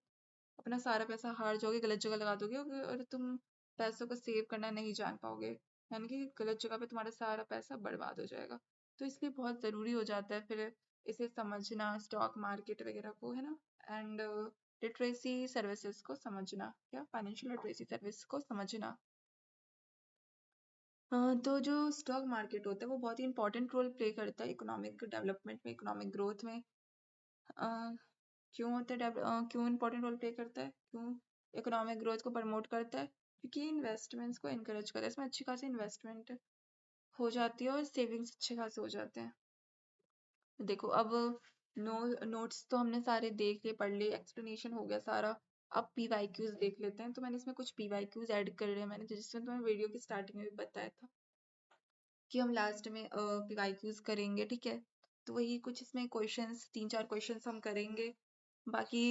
अपना सारा पैसा हार जाओगे, गलत जगह लगा दोगे, और तुम पैसों को सेव करना नहीं जान पाओगे, यानी कि गलत जगह पे तुम्हारा सारा पैसा बर्बाद हो जाएगा। तो इसलिए बहुत ज़रूरी हो जाता है फिर इसे समझना, स्टॉक मार्केट वगैरह को, है ना, एंड लिटरेसी सर्विसेज को समझना, क्या फाइनेंशियल लिटरेसी सर्विस को समझना। तो जो स्टॉक मार्केट होता है वो बहुत ही इंपॉर्टेंट रोल प्ले करता है इकोनॉमिक डेवलपमेंट में, इकोनॉमिक ग्रोथ में। अ, क्यों होता है क्यों इंपॉर्टेंट रोल प्ले करता है, क्यों इकोनॉमिक ग्रोथ को प्रमोट करता है, क्योंकि इन्वेस्टमेंट्स को इनकरेज करता है, इसमें अच्छी खासी इन्वेस्टमेंट हो जाती है और सेविंग्स अच्छे खासे हो जाते हैं। देखो अब नोट्स तो हमने सारे देख लिए, पढ़ लिए, एक्सप्लेनेशन हो गया सारा। अब पीवाईक्यूज देख लेते हैं, तो मैंने इसमें कुछ पीवाईक्यूज ऐड कर रहे हैं मैंने, जिसमें तुम्हें वीडियो की स्टार्टिंग में भी बताया था कि हम लास्ट में पीवाईक्यूज करेंगे, ठीक है। तो वही कुछ इसमें क्वेश्चंस, 3-4 क्वेश्चंस हम करेंगे, बाकी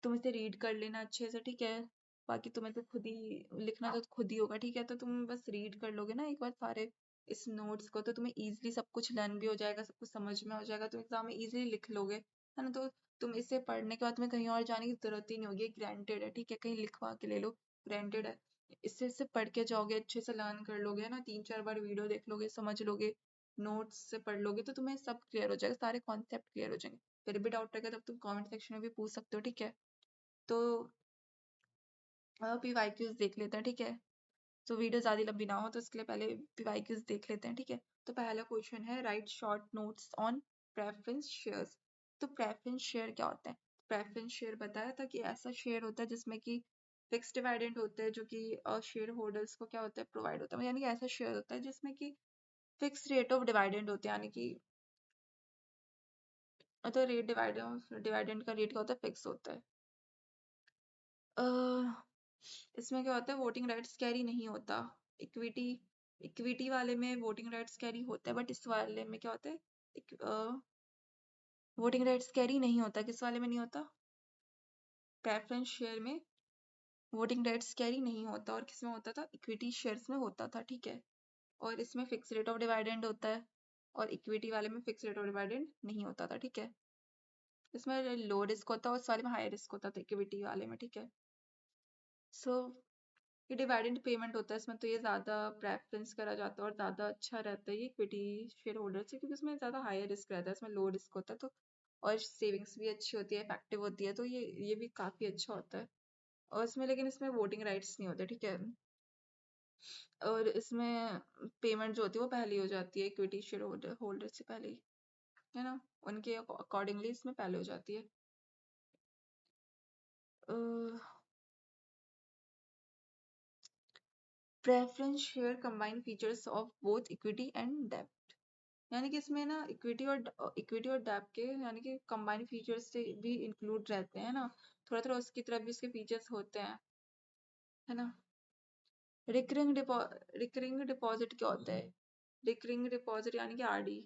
तुम इसे रीड कर लेना अच्छे से, ठीक है। बाकी तुम्हें तो खुद ही लिखना तो खुद ही होगा, ठीक है, तो तुम बस रीड कर लोगे ना एक बार सारे इस नोट्स को, तो तुम्हें इजीली सब कुछ लर्न भी हो जाएगा, सब कुछ समझ में हो जाएगा, तो एग्जाम में इजीली लिख लोगे, है ना। तो तुम इसे पढ़ने के बाद तुम्हें कहीं और जाने की जरूरत ही नहीं होगी, ग्रांटेड है, ठीक है, कहीं लिखवा के ले लो, ग्रांटेड है। इससे सिर्फ पढ़ के जाओगे, अच्छे से लर्न कर लोगे, है ना, 3-4 बार वीडियो देख लोगे, समझ लोगे, नोट्स से पढ़ लोगे, तो तुम्हें सब क्लियर हो जाएगा, सारे कॉन्सेप्ट क्लियर हो जाएंगे। फिर भी डाउट रहेगा तब तुम कमेंट सेक्शन में भी पूछ सकते हो, ठीक है। तो पीवाईक्यूज देख लेते हैं, ठीक है। तो वीडियो ज़्यादा लंबी ना हो, तो इसके लिए पहले पीवाईक्यूज देख लेते हैं, ठीक है। तो पहला क्वेश्चन है, right short notes on preference shares. तो प्रेफरेंस शेयर क्या होता है? प्रेफरेंस शेयर बताया था कि ऐसा शेयर होता है जिसमें कि फिक्स डिविडेंड होता है, जो कि शेयर होल्डर्स को क्या होता है, प्रोवाइड होता है, यानी कि ऐसा शेयर होता है जिसमें कि फिक्स रेट ऑफ डिविडेंड होते हैं, यानी कि तो रेट डिविडेंड का रेट क्या होता है, फिक्स होता है। इसमें क्या होता है, वोटिंग राइट्स कैरी नहीं होता। इक्विटी इक्विटी वाले में वोटिंग राइट्स कैरी होता है, बट इस वाले में क्या होता है, वोटिंग राइट्स कैरी नहीं होता। किस वाले में नहीं होता? प्रेफरेंस शेयर में वोटिंग राइट्स कैरी नहीं होता, और किस में होता था? इक्विटी शेयर्स में होता था, ठीक है। और इसमें फिक्स रेट ऑफ डिविडेंड होता है, और इक्विटी वाले में फिक्स रेट ऑफ डिविडेंड नहीं होता था, ठीक है। इसमें लो रिस्क होता है और इस वाले में हाई रिस्क होता था इक्विटी वाले में, ठीक है। सो ये डिविडेंड पेमेंट होता है इसमें, तो ये ज़्यादा प्रेफरेंस करा जाता है और ज़्यादा अच्छा रहता है ये इक्विटी शेयर होल्डर से, क्योंकि उसमें ज़्यादा हाई रिस्क रहता है, इसमें लो रिस्क होता है, तो और सेविंग्स भी अच्छी होती है, इफेक्टिव होती है, तो ये भी काफ़ी अच्छा होता है। और इसमें लेकिन इसमें वोटिंग राइट्स नहीं होते, ठीक है। और इसमें पेमेंट जो होती है वो पहले ही हो जाती है, इक्विटी शेयर होल्डर से पहले ही, है ना, उनके अकॉर्डिंगली इसमें पहले हो जाती है। Preference share combine features of both equity and डेब्ट, यानी कि इसमें ना इक्विटी और डेब्ट के यानी कि कंबाइन फीचर्स से भी इंक्लूड रहते हैं ना, थोड़ा थोड़ा उसकी तरफ भी इसके फीचर्स होते हैं, है ना। रिकरिंग डिपॉजिट क्या होता है? रिकरिंग डिपॉजिट यानी कि आरडी,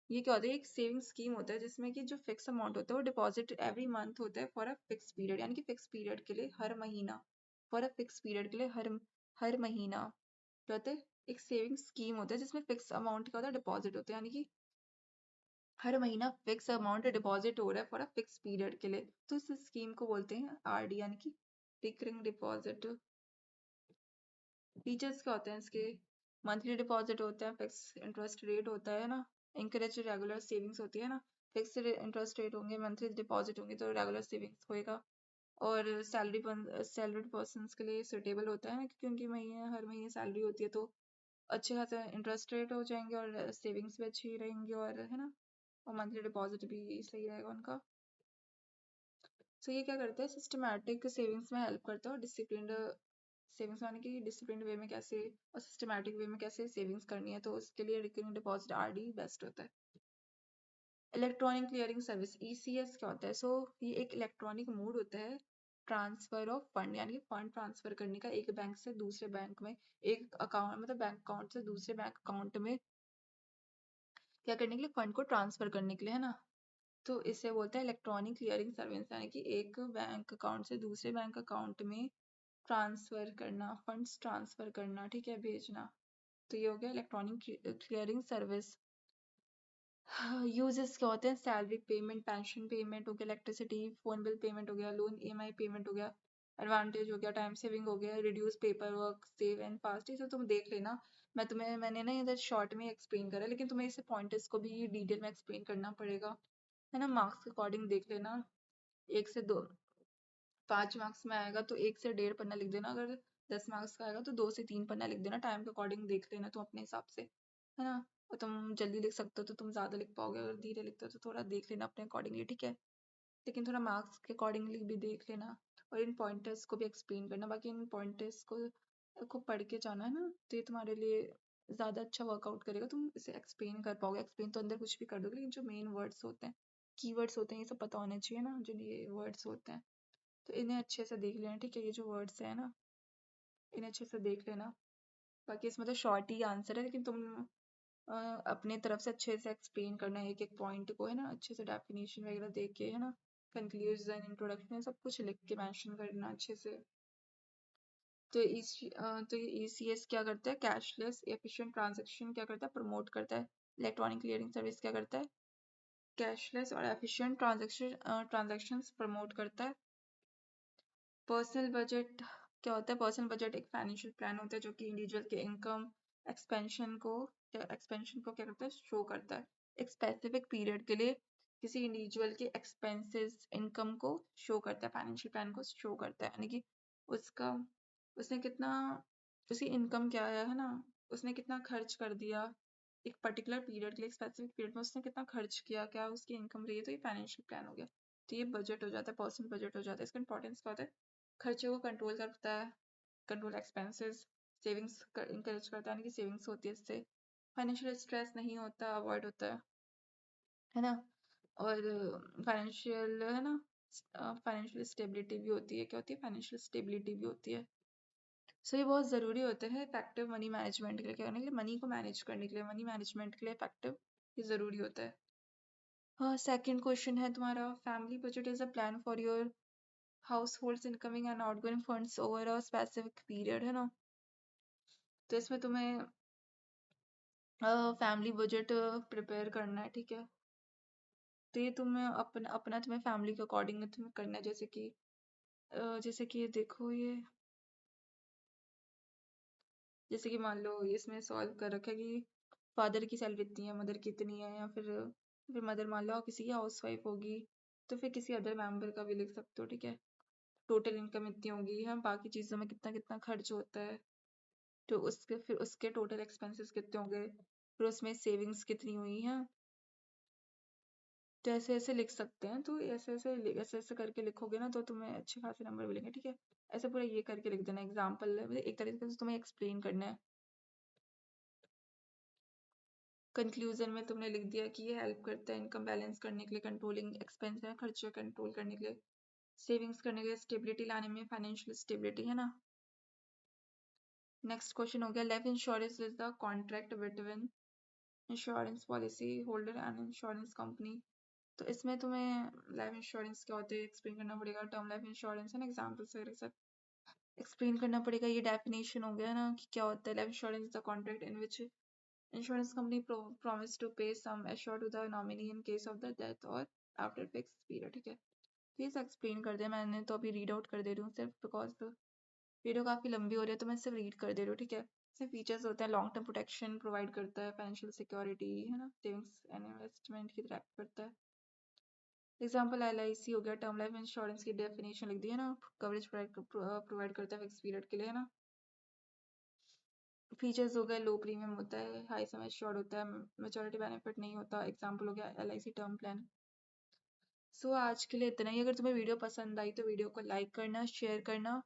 ये क्या होता है? एक सेविंग स्कीम होता है जिसमें कि जो फिक्स अमाउंट होता है वो डिपॉजिट एवरी मंथ होता है फॉर अ फिक्स पीरियड, यानी कि फिक्स पीरियड के लिए हर महीना, फॉर अ फिक्स पीरियड के लिए हर महीना क्या होता है? एक सेविंग स्कीम होता है जिसमें फिक्स अमाउंट का होता है, डिपॉजिट होता है, यानी कि हर महीना फिक्स अमाउंट डिपॉजिट हो रहा है फॉर अ फिक्स पीरियड के लिए, तो इस स्कीम को बोलते हैं आरडी, यानी कि रिकरिंग डिपॉजिट। फीचर्स क्या होते हैं इसके? मंथली डिपॉजिट होता है, फिक्स इंटरेस्ट रेट होता है ना, इंकरेज रेगुलर सेविंग्स होती है ना, फिक्स्ड इंटरेस्ट रेट होंगे, मंथली डिपॉजिट होंगे तो रेगुलर सेविंग्स होएगा। और सैलरीड पर्सन के लिए सुटेबल होता है क्योंकि उनकी महीने हर महीने सैलरी होती है, तो अच्छे खासे इंटरेस्ट रेट हो जाएंगे और सेविंग्स भी अच्छी रहेंगी, और है ना, और मंथली डिपॉजिट भी सही रहेगा उनका। तो ये क्या करता है, सिस्टमैटिक सेविंग्स में हेल्प करता है, और डिसिप्लिन्ड सेविंग्स यानी कि डिसिप्लिन्ड वे में कैसे और सिस्टमैटिक वे में कैसे सेविंग्स करनी है, तो उसके लिए रिकरिंग डिपॉजिट आरडी बेस्ट होता है। इलेक्ट्रॉनिक क्लियरिंग सर्विस ईसीएस क्या होता है? सो ये एक इलेक्ट्रॉनिक मोड होता है ट्रांसफर ऑफ फंड, यानी फंड ट्रांसफर करने का एक बैंक से दूसरे बैंक में, एक अकाउंट मतलब बैंक अकाउंट से दूसरे बैंक अकाउंट में क्या करने के लिए, फंड को ट्रांसफर करने के लिए, है ना। तो इसे बोलते हैं इलेक्ट्रॉनिक क्लियरिंग सर्विस, यानी कि एक बैंक अकाउंट से दूसरे बैंक अकाउंट में ट्रांसफर करना, फंड्स ट्रांसफर करना, ठीक है, भेजना। तो ये हो गया इलेक्ट्रॉनिक क्लियरिंग सर्विस। यूजेस क्या होते हैं, सैलरी पेमेंट, पेंशन पेमेंट हो गया, इलेक्ट्रिसिटी, फोन बिल पेमेंट हो गया, लोन ईएमआई पेमेंट हो गया, एडवांटेज हो गया, टाइम सेविंग हो गया, reduce paper work, save and fast. ये सब तुम देख लेना, मैंने ना इधर शॉर्ट में एक्सप्लेन करा है, लेकिन तुम्हें इसे पॉइंटर्स को भी डिटेल में एक्सप्लेन करना पड़ेगा, है ना। मार्क्स के अकॉर्डिंग देख लेना, 1 से 2, 5 मार्क्स में आएगा तो 1 से 1.5 पन्ना लिख देना, अगर 10 मार्क्स का आएगा तो 2 से 3 पन्ना लिख देना, टाइम के अकॉर्डिंग देख लेना तुम अपने हिसाब से, है ना। और तुम जल्दी लिख सकते हो तो तुम ज्यादा लिख पाओगे, अगर धीरे लिखते हो तो थोड़ा देख लेना अपने अकॉर्डिंगली, ठीक है। लेकिन थोड़ा मार्क्स के अकॉर्डिंगली भी देख लेना, और इन पॉइंटर्स को भी एक्सप्लेन करना, बाकी इन पॉइंटर्स को पढ़ के जाना, है ना, तो ये तुम्हारे लिए ज्यादा अच्छा वर्कआउट करेगा, तुम इसे एक्सप्लेन कर पाओगे। एक्सप्लेन तो अंदर कुछ भी कर दोगे, लेकिन जो मेन वर्ड्स होते हैं, कीवर्ड्स होते हैं, ये सब पता होने चाहिए ना, जो ये वर्ड्स होते हैं, तो इन्हें अच्छे से देख लेना, ठीक है। ये जो वर्ड्स है ना, इन्हें अच्छे से देख लेना। बाकी इसमें तो शॉर्ट ही आंसर है, लेकिन तुम अपने तरफ से अच्छे से एक्सप्लेन करना है एक एक पॉइंट को, है ना, अच्छे से डेफिनेशन वगैरह देख के, है ना, कंक्लूजन, इंट्रोडक्शन, सब कुछ लिख के मेंशन करना अच्छे से। तो तो ये ईसीएस क्या करता है, कैशलेस एफिशिएंट ट्रांजैक्शन क्या करता है, प्रमोट करता है। इलेक्ट्रॉनिक क्लियरिंग सर्विस क्या करता है, कैशलेस और एफिशिएंट ट्रांजैक्शंस प्रमोट करता है। पर्सनल बजट क्या होता है, पर्सनल बजट एक फाइनेंशियल प्लान होता है जो कि इंडिविजुअल के इनकम एक्सपेंशन को क्या करता है, शो करता है। एक स्पेसिफिक पीरियड के लिए किसी इंडिविजुअल के एक्सपेंसेस इनकम को शो करता है, फाइनेंशियल प्लान को शो करता है, यानी कि उसका उसने कितना उसकी इनकम क्या है ना, उसने कितना खर्च कर दिया एक पर्टिकुलर पीरियड के लिए, स्पेसिफिक पीरियड में उसने कितना खर्च किया, क्या उसकी इनकम रही है, तो ये फाइनेंशियल प्लान हो गया। तो ये बजट हो जाता है, पर्सनल बजट हो जाता है। इसका इंपॉर्टेंस क्या होता है, खर्चे को कंट्रोल करता है, कंट्रोल एक्सपेंसेस, सेविंग्स इंकरेज करता है, यानी कि सेविंग्स होती है इससे, फाइनेंशियल स्ट्रेस नहीं होता, अवॉइड होता है ना। और फाइनेंशियल, है ना, फाइनेंशियल स्टेबिलिटी भी होती है, क्या होती है, फाइनेंशियल स्टेबिलिटी भी होती है। सो ये बहुत ज़रूरी होते हैं इफेक्टिव मनी मैनेजमेंट के लिए, क्या करने के लिए, मनी को मैनेज करने के लिए, मनी मैनेजमेंट के लिए इफेक्टिव ये ज़रूरी होता है। हाँ, सेकंड क्वेश्चन है तुम्हारा, family budget is a plan for your households incoming and outgoing funds over a specific period, है ना। तो इसमें तुम्हें फैमिली बजट प्रिपेयर करना है, ठीक है। तो ये तुम्हें अपना अपना तुम्हें फैमिली के अकॉर्डिंग तुम्हें करना है, जैसे कि ये देखो, ये जैसे कि मान लो इसमें सॉल्व कर रखा है कि फादर की सैलरी इतनी है, मदर की इतनी है, या फिर मदर मान लो किसी की हाउस वाइफ होगी, तो फिर किसी अदर मेंबर का भी लिख सकते हो, ठीक है। टोटल इनकम इतनी होगी, हाँ, बाकी चीज़ों में कितना कितना खर्च होता है, तो उसके टोटल एक्सपेंसेस कितने होंगे, फिर उसमें सेविंग्स कितनी हुई है, तो ऐसे ऐसे लिख सकते हैं। तो ऐसे ऐसे करके लिखोगे ना तो तुम्हें अच्छे खासे नंबर मिलेंगे, ठीक है। ऐसे पूरा ये करके लिख देना, एग्जाम्पल एक तरीके से तुम्हें एक्सप्लेन करना है। कंक्लूजन में तुमने लिख दिया कि ये हेल्प करता है इनकम बैलेंस करने के लिए, कंट्रोलिंग एक्सपेंस है, खर्चे कंट्रोल करने के लिए, सेविंग्स करने के लिए, स्टेबिलिटी लाने में, फाइनेंशियल स्टेबिलिटी, है ना। नेक्स्ट क्वेश्चन हो गया, life insurance is the contract between insurance policy holder and insurance company. तो इसमें तुम्हें लाइफ इंश्योरेंस क्या होते हैं एक्सप्लेन करना पड़ेगा, टर्म लाइफ इंश्योरेंस है ना, एग्जाम्पल्स वगैरह सब एक्सप्लेन करना पड़ेगा। ये डेफिनेशन हो गया ना कि क्या होता है, life insurance is the contract in which insurance company promise to pay some assured to the nominee in case of the death or after fixed period, ठीक है। प्लीज एक्सप्लेन कर दे, मैंने तो अभी रीड आउट कर दे रही हूँ सिर्फ बिकॉज वीडियो काफी लंबी हो रही है, तो मैं सिर्फ रीड कर दे रही हूँ, ठीक है। इसमें फीचर्स होते हैं, लॉन्ग टर्म प्रोटेक्शन प्रोवाइड करता है, फाइनेंशियल सिक्योरिटी, है ना, सेविंग्स एंड इन्वेस्टमेंट की तरह करता है, एग्जाम्पल LIC हो गया, टर्म लाइफ इंश्योरेंस की डेफिनेशन लिख दी है ना, कवरेज प्रोवाइड करता है फिक्स पीरियड के लिए, है ना। फीचर्स हो गए, लो प्रीमियम होता है, हाई सम एश्योर्ड होता है, मैच्योरिटी बेनिफिट नहीं होता। एग्जाम्पल हो गया LIC टर्म प्लान। सो आज के लिए इतना ही। अगर तुम्हें वीडियो पसंद आई तो वीडियो को लाइक करना, शेयर करना,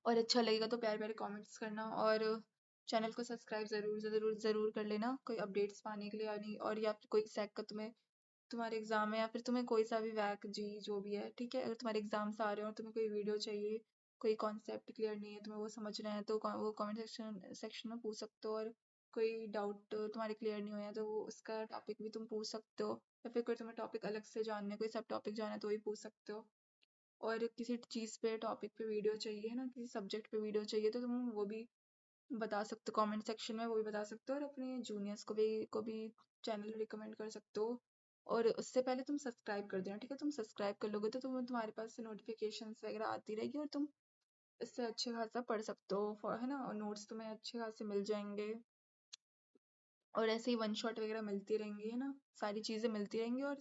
और अच्छा लगेगा तो प्यारे प्यारे कमेंट्स करना, और चैनल को सब्सक्राइब जरूर जरूर जरूर कर लेना कोई अपडेट्स पाने के लिए, यानी और या फिर कोई सैक का तुम्हारे एग्जाम है, या फिर तुम्हें कोई सा भी वैक जी जो भी है, ठीक है। अगर तुम्हारे एग्जाम्स आ रहे हो और तुम्हें कोई वीडियो चाहिए, कोई कॉन्सेप्ट क्लियर नहीं है, तुम्हें वो समझना है, तो वो कमेंट सेक्शन में पूछ सकते हो। और कोई डाउट तुम्हारे क्लियर नहीं हुआ है तो वो उसका टॉपिक भी तुम पूछ सकते हो, या फिर कोई तुम्हें टॉपिक अलग से जानना है, कोई सब टॉपिक जानना है तो वही पूछ सकते हो। और किसी चीज़ पे टॉपिक पे वीडियो चाहिए है ना, किसी सब्जेक्ट पे वीडियो चाहिए तो तुम वो भी बता सकते हो कमेंट सेक्शन में, वो भी बता सकते हो, और अपने जूनियर्स को भी चैनल रिकमेंड कर सकते हो। और उससे पहले तुम सब्सक्राइब कर देना, ठीक है। तुम सब्सक्राइब कर लोगे तो तुम्हारे पास से नोटिफिकेशंस वगैरह आती रहेगी, और तुम इससे अच्छे खासा पढ़ सकते हो, है ना। और नोट्स तुम्हें अच्छे खासे मिल जाएंगे, और ऐसे ही वन शॉट वगैरह मिलती रहेंगी, है ना, सारी चीज़ें मिलती रहेंगी। और